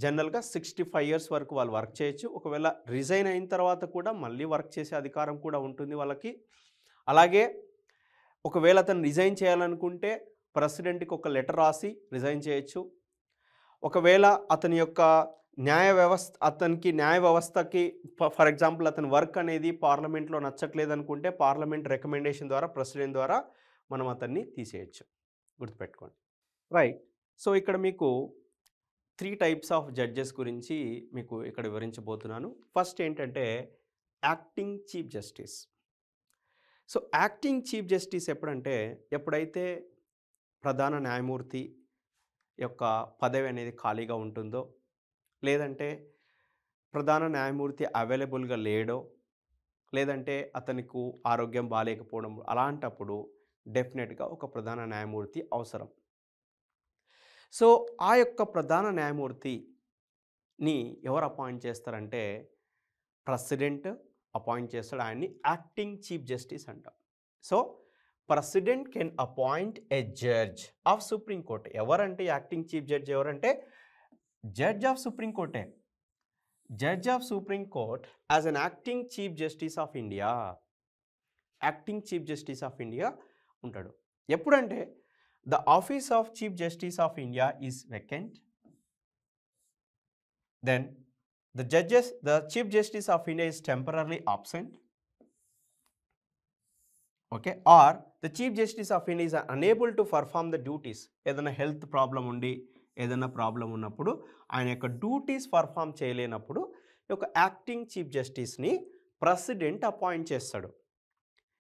జనరల్గా 65 years వరకు వాళ్ళు వర్క్ చేయొచ్చు. ఒకవేళ రిజైన్ అయిన తర్వాత కూడా మళ్ళీ వర్క్ చేసే అధికారం కూడా ఉంటుంది వాళ్ళకి. అలాగే ఒకవేళ అతను రిజైన్ చేయాలనుకుంటే ప్రెసిడెంట్కి ఒక లెటర్ రాసి రిజైన్ చేయొచ్చు. ఒకవేళ అతని యొక్క న్యాయ వ్యవస్థకి ఫర్ ఎగ్జాంపుల్ అతని వర్క్ అనేది పార్లమెంట్లో నచ్చట్లేదు అనుకుంటే పార్లమెంట్ రికమెండేషన్ ద్వారా ప్రెసిడెంట్ ద్వారా మనం అతన్ని తీసేయచ్చు. గుర్తుపెట్టుకోండి. రైట్. సో ఇక్కడ మీకు 3 types ఆఫ్ జడ్జెస్ గురించి మీకు ఇక్కడ వివరించబోతున్నాను. ఫస్ట్ ఏంటంటే acting chief justice. So acting chief justice ఎప్పుడైతే ప్రధాన న్యాయమూర్తి యొక్క పదవి అనేది ఖాళీగా ఉంటుందో, లేదంటే ప్రధాన న్యాయమూర్తి అవైలబుల్గా లేడో, లేదంటే అతనికి ఆరోగ్యం బాగాలేకపోవడం, అలాంటప్పుడు డెఫినెట్గా ఒక ప్రధాన న్యాయమూర్తి అవసరం. సో ఆ యొక్క ప్రధాన న్యాయమూర్తిని ఎవరు అపాయింట్ చేస్తారంటే ప్రెసిడెంట్ అపాయింట్ చేస్తాడు. ఆయన్ని యాక్టింగ్ చీఫ్ జస్టిస్ అంటాం. So president can appoint a judge of supreme court. ఎవరంటే యాక్టింగ్ చీఫ్ జడ్జ్ ఎవరంటే జడ్జ్ ఆఫ్ సుప్రీం కోర్టే. Judge of supreme court as an acting chief justice of India. Acting chief justice of India ఉంటాడు. ఎప్పుడంటే the office of chief justice of India is vacant, then the chief justice of India is temporary absent, okay, or the chief justice of India is unable to perform the duties. ఏదైనా health problem ఉండి ఏదైనా problem ఉన్నప్పుడు ఆయన యొక్క duties perform చేయలేనప్పుడు ఈ యొక్క acting chief జస్టిస్ని ప్రెసిడెంట్ అపాయింట్ చేస్తాడు.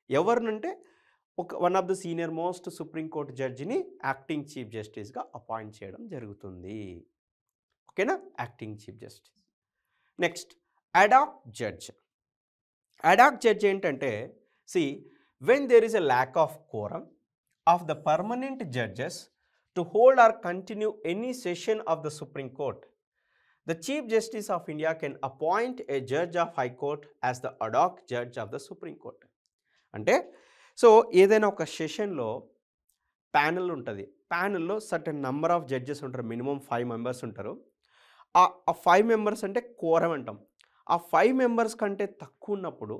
ఎవరినంటే one of the senior most supreme court జడ్జిని యాక్టింగ్ చీఫ్ జస్టిస్గా అపాయింట్ చేయడం జరుగుతుంది. ఓకేనా, acting chief justice. Next ad hoc judge. Ad hoc judge ఏంటంటే when there is a lack of quorum of the permanent judges to hold or continue any session of the Supreme Court, the Chief Justice of India can appoint a judge of High Court as the ad hoc judge of the Supreme Court. అంటే ఏదైనా ఒక సెషన్లో panel ఉంటుంది. ప్యానెల్లో certain number of judges ఉంటారు, minimum 5 members ఉంటారు. ఆ 5 members అంటే quorum అంటాం. ఆ 5 మెంబర్స్ కంటే తక్కువ ఉన్నప్పుడు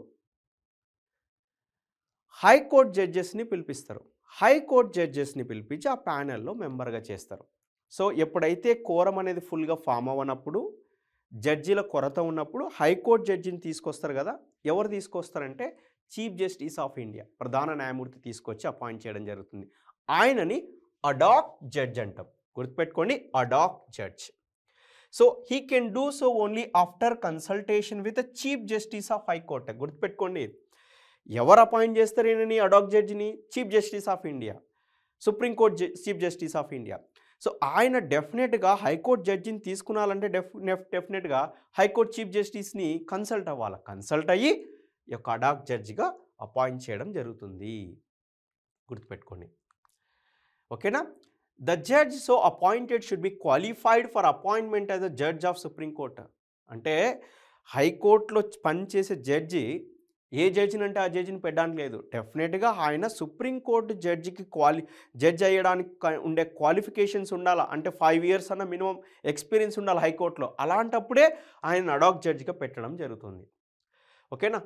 హైకోర్టు జడ్జెస్ని పిలిపిస్తారు. హైకోర్టు జడ్జెస్ని పిలిపించి ఆ ప్యానెల్లో మెంబర్గా చేస్తారు. ఎప్పుడైతే కోరం అనేది ఫుల్గా ఫామ్ అవ్వనప్పుడు, జడ్జీల కొరత ఉన్నప్పుడు హైకోర్టు జడ్జిని తీసుకొస్తారు కదా. ఎవరు తీసుకొస్తారంటే చీఫ్ జస్టిస్ ఆఫ్ ఇండియా, ప్రధాన న్యాయమూర్తి తీసుకొచ్చి అపాయింట్ చేయడం జరుగుతుంది. ఆయనని అడాక్ జడ్జ్ అంటాం. గుర్తుపెట్టుకోండి, ad hoc judge. He can do so only after consultation with the chief justice of high court. గుర్తుపెట్టుకోండి, ఎవరు అపాయింట్ చేస్తారు ఈయనని, అడాక్ జడ్జిని? Chief justice of India, supreme court chief justice of India. ఆయన డెఫినెట్గా హైకోర్టు జడ్జిని తీసుకున్నాలంటే డెఫినెట్గా హైకోర్టు చీఫ్ జస్టిస్ని కన్సల్ట్ అవ్వాలి. కన్సల్ట్ అయ్యి ఈ యొక్క అడాక్ జడ్జిగా అపాయింట్ చేయడం జరుగుతుంది. గుర్తుపెట్టుకోండి, ఓకేనా. The judge appointed should be qualified for appointment as a judge of supreme court. అంటే హైకోర్టులో పనిచేసే జడ్జి ఏ జడ్జిని అంటే ఆ జడ్జిని పెట్టడానికి లేదు. డెఫినెట్గా ఆయన సుప్రీంకోర్టు జడ్జికి జడ్జ్ అయ్యడానికి ఉండే క్వాలిఫికేషన్స్ ఉండాలి. అంటే 5 years అన్న మినిమం ఎక్స్పీరియన్స్ ఉండాలి హైకోర్టులో. అలాంటప్పుడే ఆయన అడాక్ జడ్జిగా పెట్టడం జరుగుతుంది. ఓకేనా.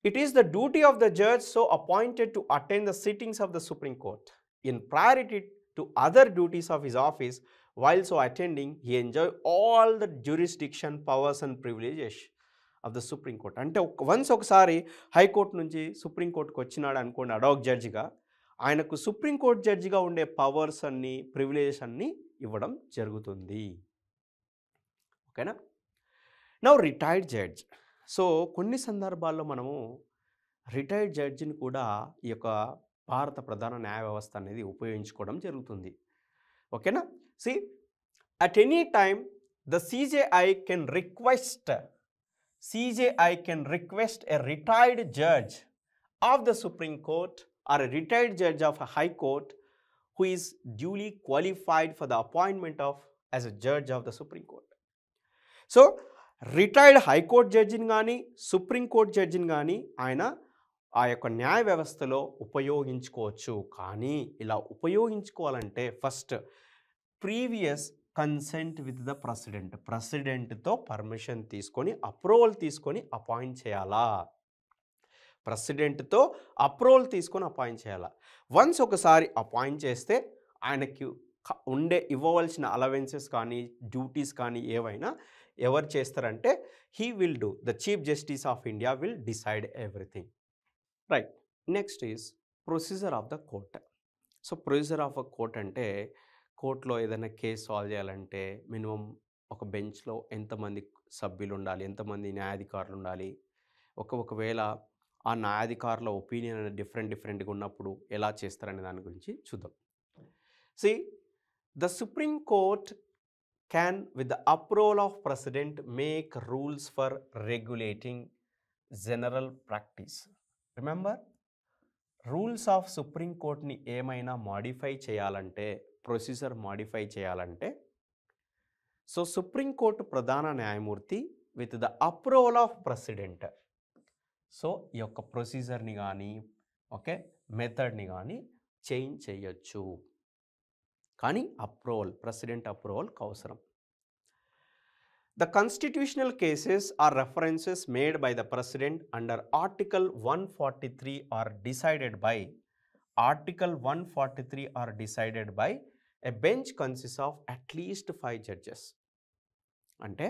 It is the duty of the judge appointed to attend the sittings of the supreme court in priority to other duties of his office. While attending he enjoy all the jurisdiction powers and privileges of the supreme court. అంటే ఒకసారి high court నుంచి సుప్రీంకోర్టుకు వచ్చినాడు అనుకోండి ad hoc జడ్జిగా, ఆయనకు supreme court జడ్జిగా ఉండే పవర్స్ అన్నీ, ప్రివిలేజెస్ అన్నీ ఇవ్వడం జరుగుతుంది. ఓకేనా. Now retired judge. కొన్ని సందర్భాల్లో మనము రిటైర్డ్ జడ్జిని కూడా ఈ యొక్క భారత ప్రధాన న్యాయ వ్యవస్థ అనేది ఉపయోగించుకోవడం జరుగుతుంది. ఓకేనా. At any time the CJI can request a retired judge of the Supreme Court or a retired judge of a High Court who is duly qualified for the appointment as a judge of the Supreme Court. Retired high court జడ్జిని కానీ supreme court జడ్జిని కానీ ఆయన ఆ యొక్క న్యాయ వ్యవస్థలో ఉపయోగించుకోవచ్చు. కానీ ఇలా ఉపయోగించుకోవాలంటే first previous consent with the ప్రెసిడెంట్తో పర్మిషన్ తీసుకొని, అప్రూవల్ తీసుకొని అపాయింట్ చేయాలా. ప్రెసిడెంట్తో అప్రూవల్ తీసుకొని అపాయింట్ చేయాలా. వన్స్ ఒకసారి అపాయింట్ చేస్తే ఆయనకి ఇవ్వవలసిన అలవెన్సెస్ కానీ డ్యూటీస్ కానీ ఏవైనా ఎవరు చేస్తారంటే the chief justice of India will decide everything. Right. Next is procedure of the court. Procedure of a court అంటే కోర్టులో ఏదైనా కేసు సాల్వ్ చేయాలంటే మినిమం ఒక బెంచ్లో ఎంతమంది సభ్యులు ఉండాలి, ఎంతమంది న్యాయాధికారులు ఉండాలి, ఒకవేళ ఆ న్యాయాధికారుల ఒపీనియన్ అనేది డిఫరెంట్గా ఉన్నప్పుడు ఎలా చేస్తారనే దాని గురించి చూద్దాం. The supreme court can with the approval of president make rules for regulating general practice. Remember, rules of Supreme Court ni emaina modify cheyalante, procedure modify cheyalante, Supreme Court pradhana nyayamurti with the approval of president ఈ యొక్క procedure ni gaani method ni gaani change cheyochu. కానీ approval, president approval అవసరం. The constitutional cases are references made by the President under Article 143 are decided by a bench consists of at least 5 judges. అంటే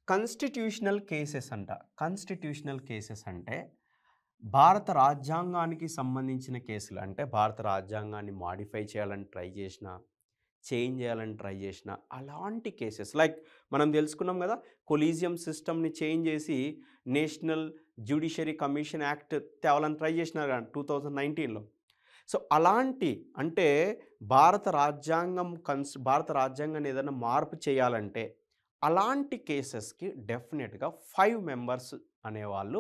constitutional cases అంటే భారత రాజ్యాంగానికి సంబంధించిన కేసులు, అంటే భారత రాజ్యాంగాన్ని మాడిఫై చేయాలని ట్రై చేసిన, చేంజ్ చేయాలని ట్రై చేసిన అలాంటి కేసెస్, లైక్ మనం తెలుసుకున్నాం కదా, కొలీజియం సిస్టమ్ని చేంజ్ చేసి నేషనల్ జ్యుడిషియరీ కమిషన్ యాక్ట్ తేవాలని ట్రై చేసినారు కదా 2019లో. సో అలాంటి, అంటే భారత రాజ్యాంగాన్ని ఏదైనా మార్పు చేయాలంటే అలాంటి కేసెస్కి డెఫినెట్గా 5 మెంబర్స్ అనేవాళ్ళు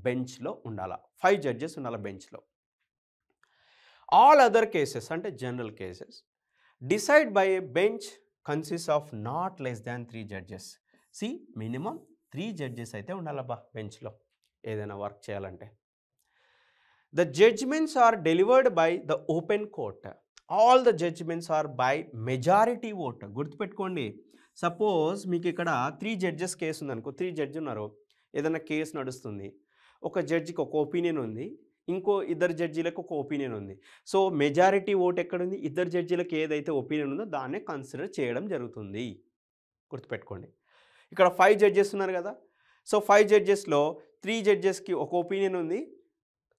బెంచ్లో ఉండాలి, 5 జడ్జెస్ ఉండాలి బెంచ్లో. ఆల్ అదర్ కేసెస్ అంటే general cases decide by a bench consist of not less than 3 judges. Minimum 3 judges అయితే ఉండాలబ్బా బెంచ్లో ఏదైనా వర్క్ చేయాలంటే. The judgements are delivered by the open court. All the judgements are by majority vote. గుర్తుపెట్టుకోండి, suppose మీకు ఇక్కడ 3 judges case ఉందనుకో, 3 judge ఉన్నారు, ఏదైనా కేసు నడుస్తుంది, ఒక జడ్జికి ఒక ఒపీనియన్ ఉంది, ఇంకో 2 జడ్జీలకు ఒక ఒపీనియన్ ఉంది. సో మెజారిటీ ఓట్ ఎక్కడుంది, 2 జడ్జీలకు ఏదైతే ఒపీనియన్ ఉందో దాన్నే కన్సిడర్ చేయడం జరుగుతుంది. గుర్తుపెట్టుకోండి, ఇక్కడ 5 జడ్జెస్ ఉన్నారు కదా, సో 5 జడ్జెస్లో 3 జడ్జెస్కి ఒక ఒపీనియన్ ఉంది,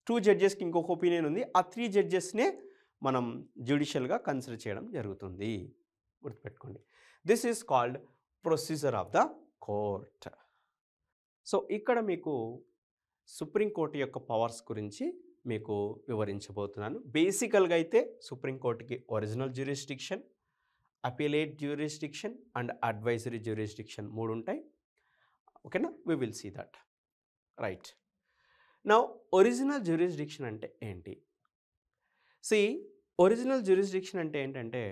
2 జడ్జెస్కి ఇంకొక ఒపీనియన్ ఉంది. ఆ 3 జడ్జెస్నే మనం జ్యుడిషియల్గా కన్సిడర్ చేయడం జరుగుతుంది. గుర్తుపెట్టుకోండి, this is called procedure of the court. So ఇక్కడ మీకు సుప్రీంకోర్టు యొక్క పవర్స్ గురించి మీకు వివరించబోతున్నాను. బేసికల్గా అయితే సుప్రీంకోర్టుకి original jurisdiction, appellate jurisdiction and advisory jurisdiction 3 ఉంటాయి. ఓకేనా, we will see that. Right now, original jurisdiction అంటే ఏంటి? ఒరిజినల్ జ్యూరిస్డిక్షన్ అంటే ఏంటంటే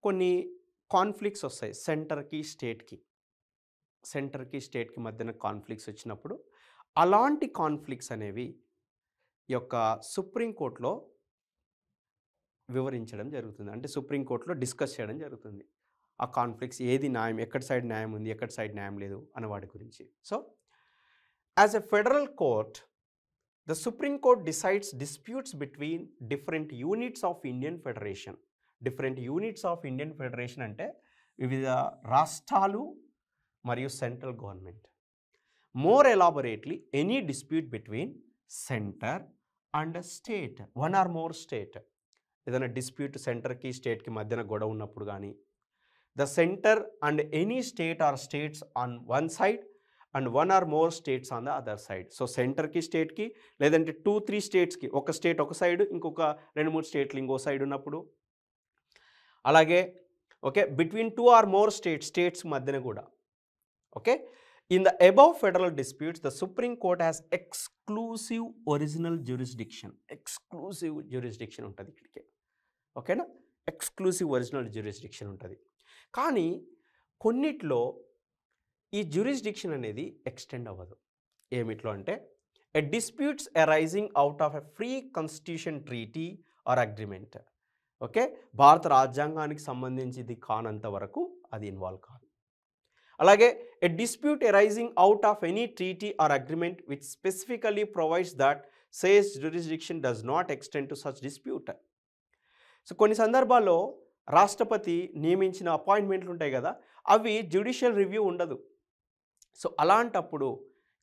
కొన్ని కాన్ఫ్లిక్ట్స్ వస్తాయి సెంటర్కి స్టేట్కి మధ్యన కాన్ఫ్లిక్ట్స్ వచ్చినప్పుడు అలాంటి కాన్ఫ్లిక్ట్స్ అనేవి ఈ యొక్క సుప్రీంకోర్టులో వివరించడం జరుగుతుంది, అంటే సుప్రీంకోర్టులో డిస్కస్ చేయడం జరుగుతుంది. ఆ కాన్ఫ్లిక్ట్స్ ఏది న్యాయం, ఎక్కడి సైడ్ న్యాయం ఉంది, ఎక్కడి సైడ్ న్యాయం లేదు అనే వాటి గురించి. So as a federal court, the supreme court decides disputes between different units of Indian federation. Different units of Indian federation అంటే వివిధ రాష్ట్రాలు మరియు central government. More elaborately, any dispute between centre and state, 1 or more state. ఏదైనా dispute సెంటర్కి స్టేట్కి మధ్యన గొడవ ఉన్నప్పుడు కానీ, the centre and any state or states on one side and 1 or more states on the other side. So సెంటర్కి స్టేట్కి, లేదంటే 2-3 స్టేట్స్కి, ఒక స్టేట్ ఒక సైడ్, ఇంకొక 2-3 స్టేట్లు ఇంకో సైడ్ ఉన్నప్పుడు, అలాగే okay between 2 or more states మధ్యన కూడా. Okay, in the above federal disputes the supreme court has exclusive original jurisdiction. Exclusive jurisdiction ఉంటుంది ఇక్కడికి. ఓకేనా, ఎక్స్క్లూసివ్ ఒరిజినల్ జ్యూరిస్డిక్షన్ ఉంటుంది. కానీ కొన్నిట్లో ఈ జ్యూరిస్డిక్షన్ అనేది ఎక్స్టెండ్ అవ్వదు. ఏమిట్లో అంటే, a disputes arising out of a free constitution treaty or agreement. Okay, భారత రాజ్యాంగానికి సంబంధించింది కానంత వరకు అది ఇన్వాల్వ్ కాదు. అలాగే a dispute arising out of any treaty or agreement which specifically provides that says jurisdiction does not extend to such dispute. So కొన్ని సందర్భాల్లో రాష్ట్రపతి నియమించిన అపాయింట్మెంట్లు ఉంటాయి కదా, అవి జ్యుడిషియల్ రివ్యూ ఉండదు. సో అలాంటప్పుడు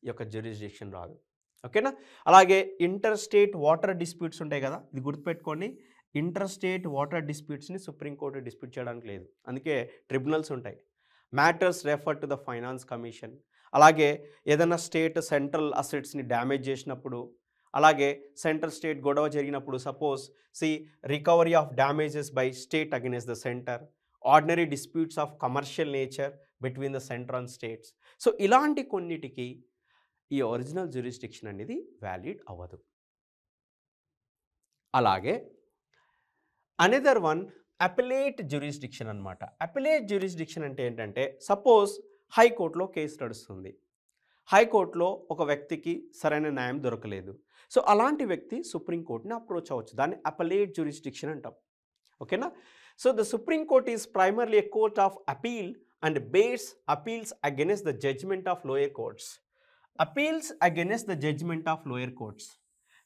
ఈ యొక్క జ్యూరిస్డిక్షన్ రాదు. ఓకేనా, అలాగే ఇంటర్ స్టేట్ వాటర్ డిస్ప్యూట్స్ ఉంటాయి కదా, ఇది గుర్తుపెట్టుకోండి. ఇంటర్ స్టేట్ వాటర్ డిస్ప్యూట్స్ని సుప్రీంకోర్టు డిస్ప్యూట్ చేయడానికి లేదు, అందుకే ట్రిబ్యునల్స్ ఉంటాయి. Matters refer to the finance commission. అలాగే ఏదైనా స్టేట్ సెంట్రల్ అసెట్స్ని డ్యామేజ్ చేసినప్పుడు, అలాగే సెంట్రల్ స్టేట్ గొడవ జరిగినప్పుడు, suppose recovery of damages by state against the centre, ordinary disputes of commercial nature between the centre and states. So ఇలాంటి కొన్నిటికి ఈ original jurisdiction అనేది వ్యాలిడ్ అవ్వదు. అలాగే అనదర్ వన్ అపిలేట్ జ్యూరిస్డిక్షన్ అనమాట. అపిలేట్ జ్యూరిస్డిక్షన్ అంటే ఏంటంటే, సపోజ్ హైకోర్టులో కేసు నడుస్తుంది, హైకోర్టులో ఒక వ్యక్తికి సరైన న్యాయం దొరకలేదు. సో అలాంటి వ్యక్తి సుప్రీంకోర్టుని అప్రోచ్ అవ్వచ్చు, దాన్ని అపిలేట్ జ్యూరిస్డిక్షన్ అంటాం. ఓకేనా, so the supreme court is primarily a court of appeal and base appeals against the judgement of lower courts. Appeals against the judgement of lower courts.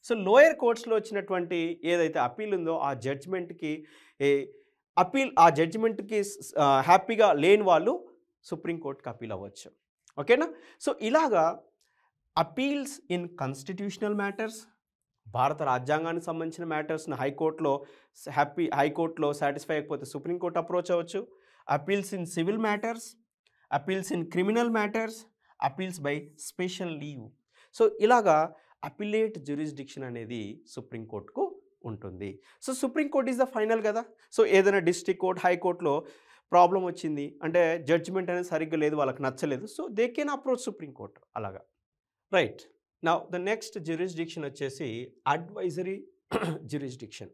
So lower కోర్ట్స్లో వచ్చినటువంటి ఏదైతే appeal ఉందో ఆ జడ్జ్మెంట్కి ఆ జడ్జ్మెంట్కి హ్యాపీగా లేని వాళ్ళు సుప్రీంకోర్టుకి అపీల్ అవ్వచ్చు. ఓకేనా? సో ఇలాగా అపీల్స్ ఇన్ కాన్స్టిట్యూషనల్ మ్యాటర్స్, భారత రాజ్యాంగానికి సంబంధించిన మ్యాటర్స్ని హైకోర్టులో సాటిస్ఫై అయిపోతే సుప్రీంకోర్టు అప్రోచ్ అవ్వచ్చు. Appeals in civil matters, appeals in criminal matters, appeals by special leave. So ఇలాగా అపిలేట్ జ్యూరిస్డిక్షన్ అనేది సుప్రీంకోర్టుకు ఉంటుంది. So supreme court is the final కదా. సో ఏదైనా డిస్ట్రిక్ట్ కోర్ట్, హైకోర్టులో ప్రాబ్లం వచ్చింది అంటే జడ్జిమెంట్ అనేది సరిగ్గా లేదు, వాళ్ళకి నచ్చలేదు, so they can approach supreme court అలాగా. Right. Now the next jurisdiction వచ్చేసి అడ్వైజరీ జ్యూరిస్డిక్షన్.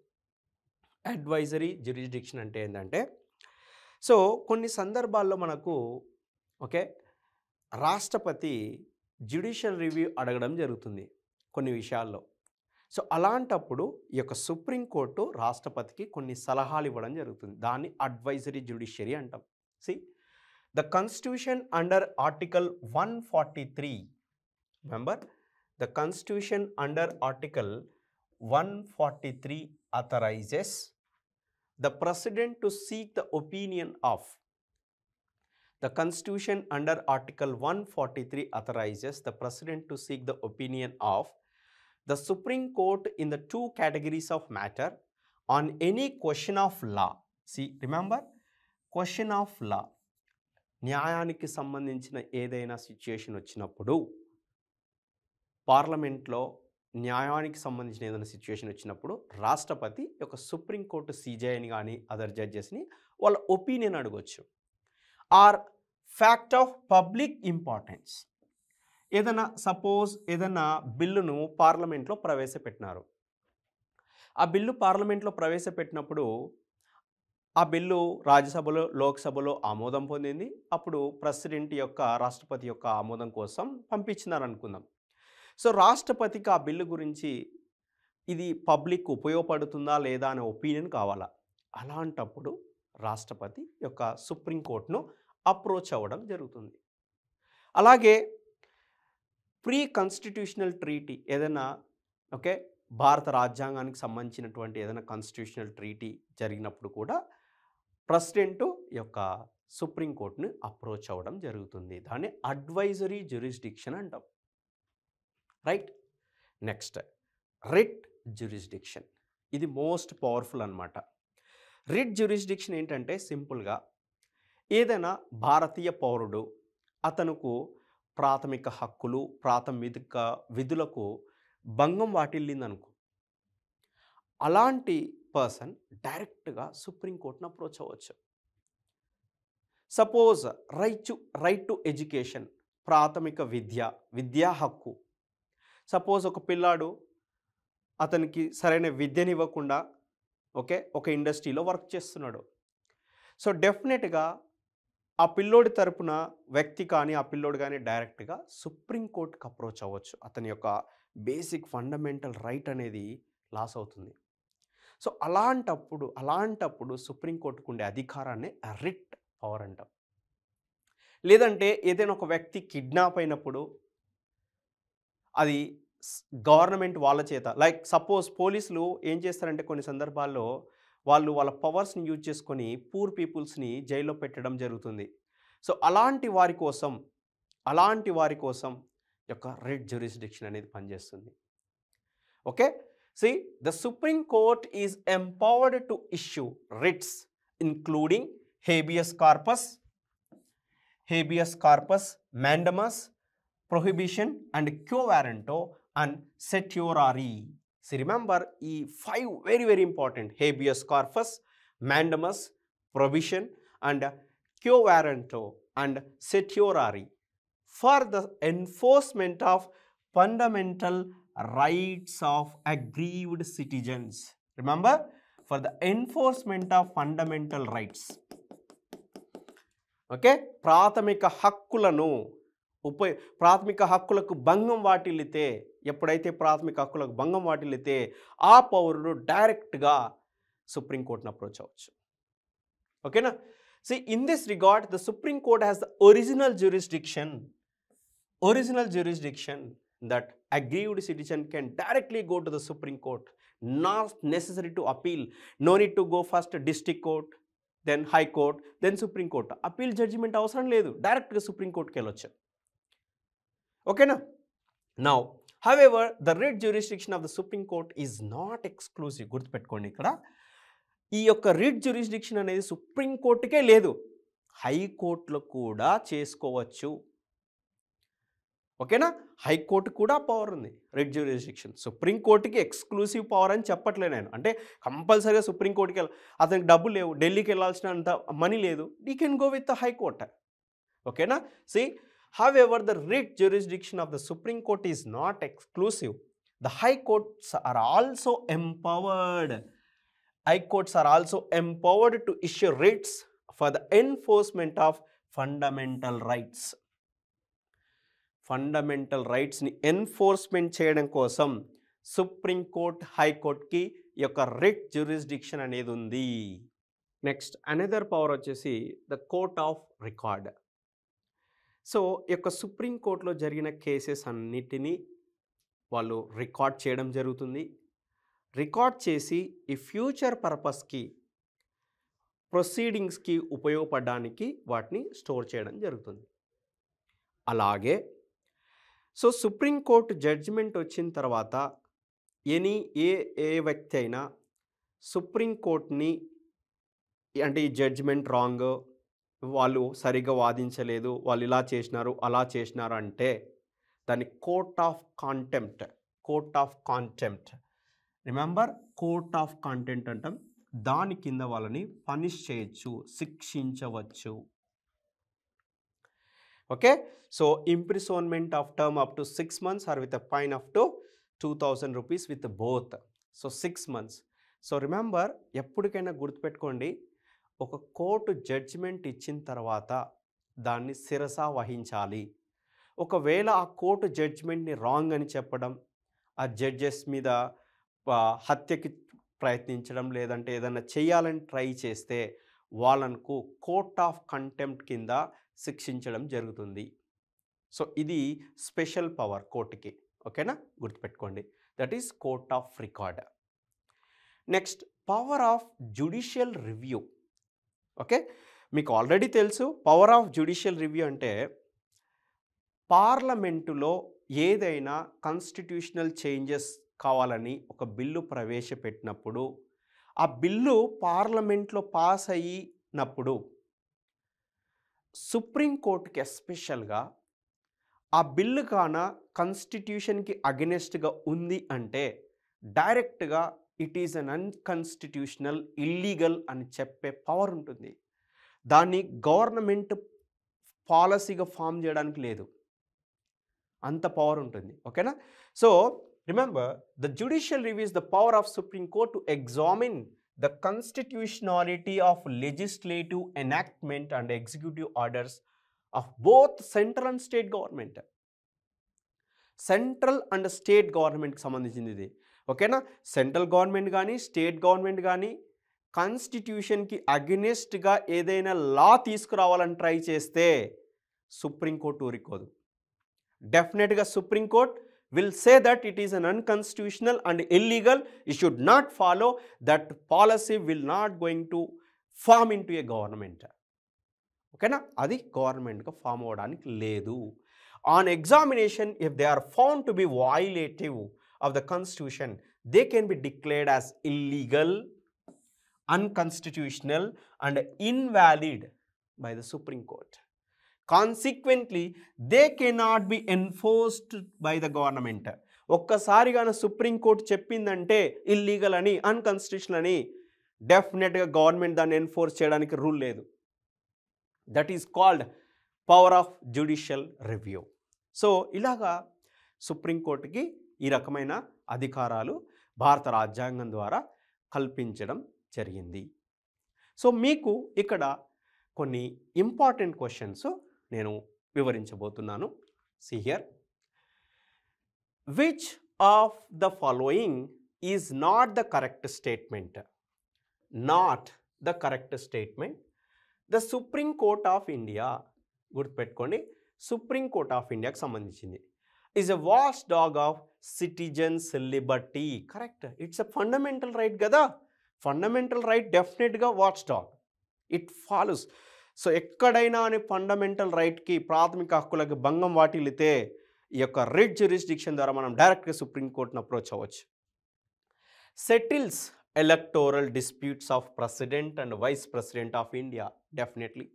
అడ్వైజరీ జ్యూరిస్డిక్షన్ అంటే ఏంటంటే, సో కొన్ని సందర్భాల్లో మనకు రాష్ట్రపతి జ్యుడిషియల్ రివ్యూ అడగడం జరుగుతుంది కొన్ని విషయాల్లో. సో అలాంటప్పుడు ఈ యొక్క సుప్రీంకోర్టు రాష్ట్రపతికి కొన్ని సలహాలు ఇవ్వడం జరుగుతుంది. దాన్ని అడ్వైజరీ జ్యుడిషియరీ అంటాం. See the constitution under article 143, remember the constitution under article 143 authorizes the president to seek the opinion of. The Constitution under Article 143 authorizes the President to seek the opinion of the Supreme Court in the two categories of matter on any question of law. See, remember, question of law. న్యాయానికి సంబంధించిన ఏదైనా situation వచ్చినప్పుడు, పార్లమెంట్లో న్యాయానికి సంబంధించిన ఏదైనా situation వచ్చినప్పుడు రాష్ట్రపతి యొక్క సుప్రీంకోర్టు సీజేఐని కానీ అదర్ జడ్జెస్ని వాళ్ళ ఒపీనియన్ అడగొచ్చు. Or fact of public importance. ఏదైనా సపోజ్ ఏదైనా బిల్లును పార్లమెంట్లో ప్రవేశపెట్టినారు. ఆ బిల్లు పార్లమెంట్లో ప్రవేశపెట్టినప్పుడు ఆ బిల్లు రాజ్యసభలో, లోక్సభలో ఆమోదం పొందింది. అప్పుడు ప్రెసిడెంట్ యొక్క, రాష్ట్రపతి యొక్క ఆమోదం కోసం పంపించినారు అనుకుందాం. సో రాష్ట్రపతికి ఆ బిల్లు గురించి ఇది పబ్లిక్ ఉపయోగపడుతుందా లేదా అనే ఒపీనియన్ కావాలా. అలాంటప్పుడు రాష్ట్రపతి యొక్క సుప్రీంకోర్టును అప్రోచ్ అవ్వడం జరుగుతుంది. అలాగే ప్రీ కాన్స్టిట్యూషనల్ ట్రీటీ ఏదైనా భారత రాజ్యాంగానికి సంబంధించినటువంటి ఏదైనా కాన్స్టిట్యూషనల్ ట్రీటీ జరిగినప్పుడు కూడా ప్రెసిడెంట్ యొక్క సుప్రీంకోర్టుని అప్రోచ్ అవ్వడం జరుగుతుంది. దాన్ని అడ్వైజరీ జ్యూరిస్డిక్షన్ అంటాం. రైట్. Next writ jurisdiction. ఇది మోస్ట్ పవర్ఫుల్ అన్నమాట. రిట్ జ్యూరిస్డిక్షన్ ఏంటంటే సింపుల్గా ఏదైనా భారతీయ పౌరుడు అతనుకు ప్రాథమిక హక్కులు, ప్రాథమిక విధులకు భంగం వాటిల్లిందనుకో, అలాంటి పర్సన్ డైరెక్ట్గా సుప్రీంకోర్టును అప్రోచ్ అవ్వచ్చు. సపోజ్ రైట్ టు ఎడ్యుకేషన్, ప్రాథమిక విద్యా హక్కు. సపోజ్ ఒక పిల్లాడు అతనికి సరైన విద్యనివ్వకుండా ఒక ఇండస్ట్రీలో వర్క్ చేస్తున్నాడు. సో డెఫినెట్గా ఆ పిల్లోడి తరపున వ్యక్తి కానీ ఆ పిల్లోడు కానీ డైరెక్ట్గా సుప్రీంకోర్టుకి అప్రోచ్ అవ్వచ్చు. అతని యొక్క బేసిక్ ఫండమెంటల్ రైట్ అనేది లాస్ అవుతుంది. సో అలాంటప్పుడు సుప్రీంకోర్టుకు ఉండే అధికారాన్ని రిట్ పవర్ అంటాం. లేదంటే ఏదైనా ఒక వ్యక్తి కిడ్నాప్ అయినప్పుడు అది గవర్నమెంట్ వాళ్ళ చేత, లైక్ సపోజ్ పోలీసులు ఏం చేస్తారంటే కొన్ని సందర్భాల్లో వాళ్ళ పవర్స్ని యూజ్ చేసుకొని పూర్ పీపుల్స్ని జైల్లో పెట్టడం జరుగుతుంది. సో అలాంటి వారి కోసం యొక్క రిట్ జ్యూరిస్డిక్షన్ అనేది పనిచేస్తుంది. Okay. See, the Supreme Court is empowered to issue writs including habeas corpus, mandamus, prohibition and quo warranto and certiorari. See, remember, ఈ 5 very very important: habeas corpus, mandamus, prohibition and quo warranto and certiorari for the enforcement of fundamental rights of aggrieved citizens. Remember, for the enforcement of fundamental rights. Okay. ప్రాథమిక హక్కులకు భంగం వాటిల్లితే, ఎప్పుడైతే ప్రాథమిక హక్కులకు భంగం వాటిల్లితే ఆ పౌరుడు డైరెక్ట్గా సుప్రీంకోర్టును అప్రోచ్ అవ్వచ్చు. ఓకేనా. See, in this regard, the Supreme Court has the original jurisdiction that aggrieved citizen can directly go to the Supreme Court, not necessary to appeal, no need to go first district court, then high court, then Supreme Court. Appeal judgment అవసరం లేదు, డైరెక్ట్గా supreme కోర్ట్కి వెళ్ళొచ్చు. ఓకేనా? Now, however, the writ jurisdiction of the Supreme Court is not exclusive. గుర్తుపెట్టుకోండి, ఇక్కడ ఈ యొక్క writ jurisdiction అనేది సుప్రీం కోర్టుకే లేదు, హైకోర్టులో కూడా చేసుకోవచ్చు. ఓకేనా? హైకోర్టు కూడా పవర్ ఉంది రిట్ జ్యూరిస్డిక్షన్. సుప్రీంకోర్టుకి ఎక్స్క్లూసివ్ పవర్ అని చెప్పట్లేదు నేను. అంటే కంపల్సరీగా సుప్రీంకోర్టుకి వెళ్ళాలి, అతనికి డబ్బులు లేవు, ఢిల్లీకి వెళ్ళాల్సినంత మనీ లేదు, you can go with the high court. ఓకేనా? See, however, the writ jurisdiction of the Supreme Court is not exclusive. The high courts are also empowered. High courts are also empowered to issue writs for the enforcement of fundamental rights. Fundamental రైట్స్ని enforcement చేయడం కోసం supreme court, హైకోర్ట్కి ఈ యొక్క writ jurisdiction అనేది ఉంది. Next another power వచ్చేసి the court of record. So ఈ యొక్క సుప్రీం కోర్టులో జరిగిన కేసెస్ అన్నిటినీ వాళ్ళు రికార్డ్ చేయడం జరుగుతుంది. రికార్డ్ చేసి ఈ ఫ్యూచర్ పర్పస్కి, ప్రొసీడింగ్స్కి ఉపయోగపడడానికి వాటిని స్టోర్ చేయడం జరుగుతుంది. అలాగే సో సుప్రీంకోర్టు జడ్జిమెంట్ వచ్చిన తర్వాత ఏ వ్యక్తి అయినా సుప్రీంకోర్టుని అంటే ఈ జడ్జిమెంట్ రాంగ్, వాళ్ళు సరిగ్గా వాదించలేదు, వాళ్ళు ఇలా చేసినారు అలా చేసినారు అంటే దాన్ని court of contempt, remember, court of contempt అంటాం. దాని కింద వాళ్ళని పనిష్ చేయొచ్చు, శిక్షించవచ్చు. Okay, so imprisonment of term up to 6 months or with a fine up to 2000 rupees with both. So 6 months. So remember, ఎప్పటికైనా గుర్తుపెట్టుకోండి, ఒక కోర్టు జడ్జిమెంట్ ఇచ్చిన తర్వాత దాన్ని శిరసా వహించాలి. ఒకవేళ ఆ కోర్టు జడ్జిమెంట్ని రాంగ్ అని చెప్పడం, ఆ జడ్జెస్ మీద హత్యకి ప్రయత్నించడం, లేదంటే ఏదైనా చేయాలని ట్రై చేస్తే వాళ్ళకు కోర్ట్ ఆఫ్ కంటెంప్ట్ కింద శిక్షించడం జరుగుతుంది. సో ఇది స్పెషల్ పవర్ కోర్టుకి. ఓకేనా? గుర్తుపెట్టుకోండి, that is court of record. Next, power of judicial review. Okay, మీకు ఆల్రెడీ తెలుసు పవర్ ఆఫ్ జ్యుడిషియల్ రివ్యూ అంటే పార్లమెంటులో ఏదైనా కాన్స్టిట్యూషనల్ చేంజెస్ కావాలని ఒక బిల్లు ప్రవేశపెట్టినప్పుడు, ఆ బిల్లు పార్లమెంట్లో పాస్ అయినప్పుడు సుప్రీంకోర్టుకి ఎస్పెషల్గా ఆ బిల్లు కాన కాన్స్టిట్యూషన్కి అగెనెస్ట్గా ఉంది అంటే డైరెక్ట్గా it is an unconstitutional, illegal అని చెప్పే పవర్ ఉంటుంది. దాన్ని గవర్నమెంట్ పాలసీగా ఫామ్ చేయడానికి లేదు, అంత పవర్ ఉంటుంది. ఓకేనా? So remember, the judicial review is the power of supreme court to examine the constitutionality of legislative enactment and executive orders of both central and state government. Central and state గవర్నమెంట్కి సంబంధించింది ఇది. ఓకేనా? Central government కానీ state government కానీ కాన్స్టిట్యూషన్కి అగెనెస్ట్గా ఏదైనా లా తీసుకురావాలని try చేస్తే supreme court ఊరుకోదు. డెఫినెట్గా Supreme Court will say that it is an unconstitutional and illegal, you should not follow, that policy will not going to form into a government. ఓకేనా? అది గవర్నమెంట్గా ఫామ్ అవ్వడానికి లేదు. On examination, if they are found to be violative of the constitution, they can be declared as illegal, unconstitutional and invalid by the Supreme Court. Consequently, they cannot be enforced by the government. ఒక్కసారిగానే సుప్రీంకోర్టు చెప్పిందంటే illegal అని, unconstitutional అని, డెఫినెట్గా government దాన్ని enforce చేయడానికి rule లేదు. That is called power of judicial review. So ఇలాగా సుప్రీంకోర్టుకి ఈ రకమైన అధికారాలు భారత రాజ్యాంగం ద్వారా కల్పించడం జరిగింది. సో మీకు ఇక్కడ కొన్ని ఇంపార్టెంట్ క్వశ్చన్స్ నేను వివరించబోతున్నాను. See here, which of the following is not the correct statement? Not the correct statement. The supreme court of India, గుర్తుపెట్టుకోండి, సుప్రీం కోర్ట్ ఆఫ్ ఇండియాకి సంబంధించింది. Is a watch dog of citizens Liberty. Correct, it's a fundamental right కదా. Fundamental right డెఫినెట్గా watch dog, it follows. So ఎక్కడైనా అని fundamental రైట్కి, ప్రాథమిక హక్కులకి భంగం వాటిల్లితే ఈ యొక్క రిట్ జ్యూరిస్డిక్షన్ ద్వారా మనం డైరెక్ట్గా సుప్రీంకోర్టును అప్రోచ్ అవ్వచ్చు. Settles electoral disputes of president and vice president of India. Definitely,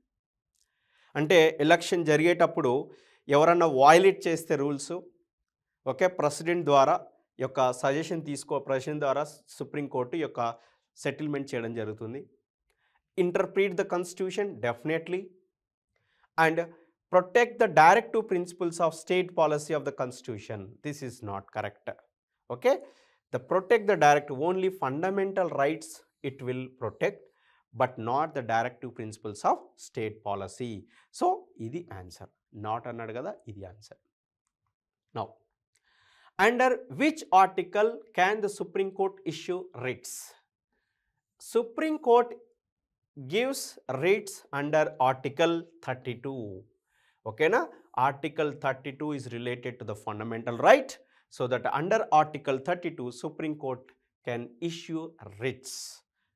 అంటే ఎలక్షన్ జరిగేటప్పుడు ఎవరన్నా వయలేట్ చేస్తే రూల్స్, ఓకే, ప్రెసిడెంట్ ద్వారా యొక్క సజెషన్ ప్రెసిడెంట్ ద్వారా సుప్రీంకోర్టు యొక్క సెటిల్మెంట్ చేయడం జరుగుతుంది. Interpret the constitution, definitely, and protect the directive principles of state policy of the constitution. This is not correct. Okay, the protect the directive, only fundamental rights it will protect, but not the directive principles of state policy. So ఇది answer. Not అన్నాడు కదా, ఇది answer. Now, under which article can the supreme court issue writs? Supreme court gives writs under Article 32. ఓకేనా, Article 32 is related to the fundamental right. So that under Article 32, Supreme Court can issue writs.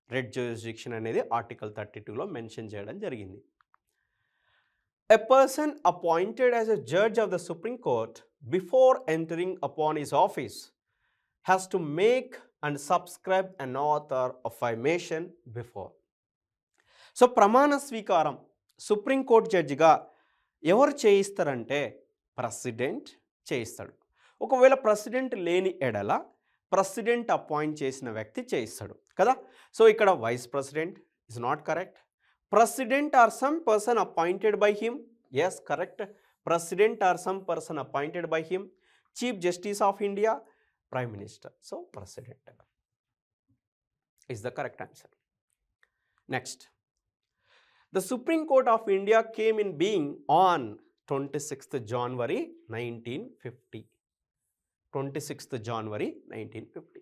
Writ jurisdiction అనేది Article 32లో mention చేయడం జరిగింది. A person appointed as a judge of the Supreme Court before entering upon his office has to make and subscribe an oath or affirmation before. So ప్రమాణ స్వీకారం supreme court జడ్జిగా ఎవరు చేయిస్తారంటే president చేయిస్తాడు. ఒకవేళ president లేని ఎడల ప్రెసిడెంట్ అపాయింట్ చేసిన వ్యక్తి చేయిస్తాడు కదా. సో ఇక్కడ vice president is not correct. President or some person appointed by him, yes correct. President or some person appointed by him. Chief justice of India, prime minister. So president is the correct answer. Next, the Supreme Court of India came in being on 26th January 1950. 26th January 1950.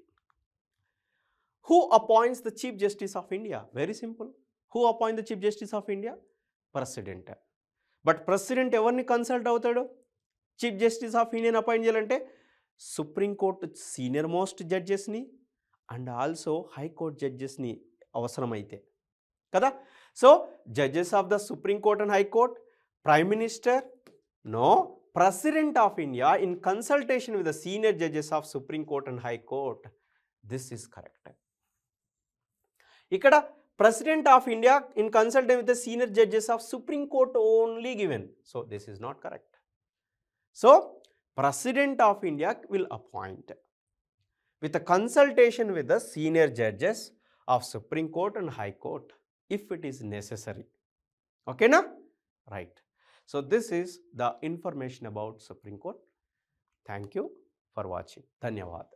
Who appoints the Chief Justice of India? Very simple. Who appoints the Chief Justice of India? President. But President evarni consult avutadu? Chief Justice of India appoint cheyalante Supreme Court senior most judges ni and also High Court judges ni avasaramaithe kada. So judges of the Supreme Court and High Court, Prime Minister, no, President of India in consultation with the senior judges of Supreme Court and High Court. This is correct. Ikkada President of India in consultation with the senior judges of Supreme Court only given. So this is not correct. So President of India will appoint with a consultation with the senior judges of Supreme Court and High Court if it is necessary. Okay na? Right. So this is the information about Supreme Court. Thank you for watching. Dhanyavad.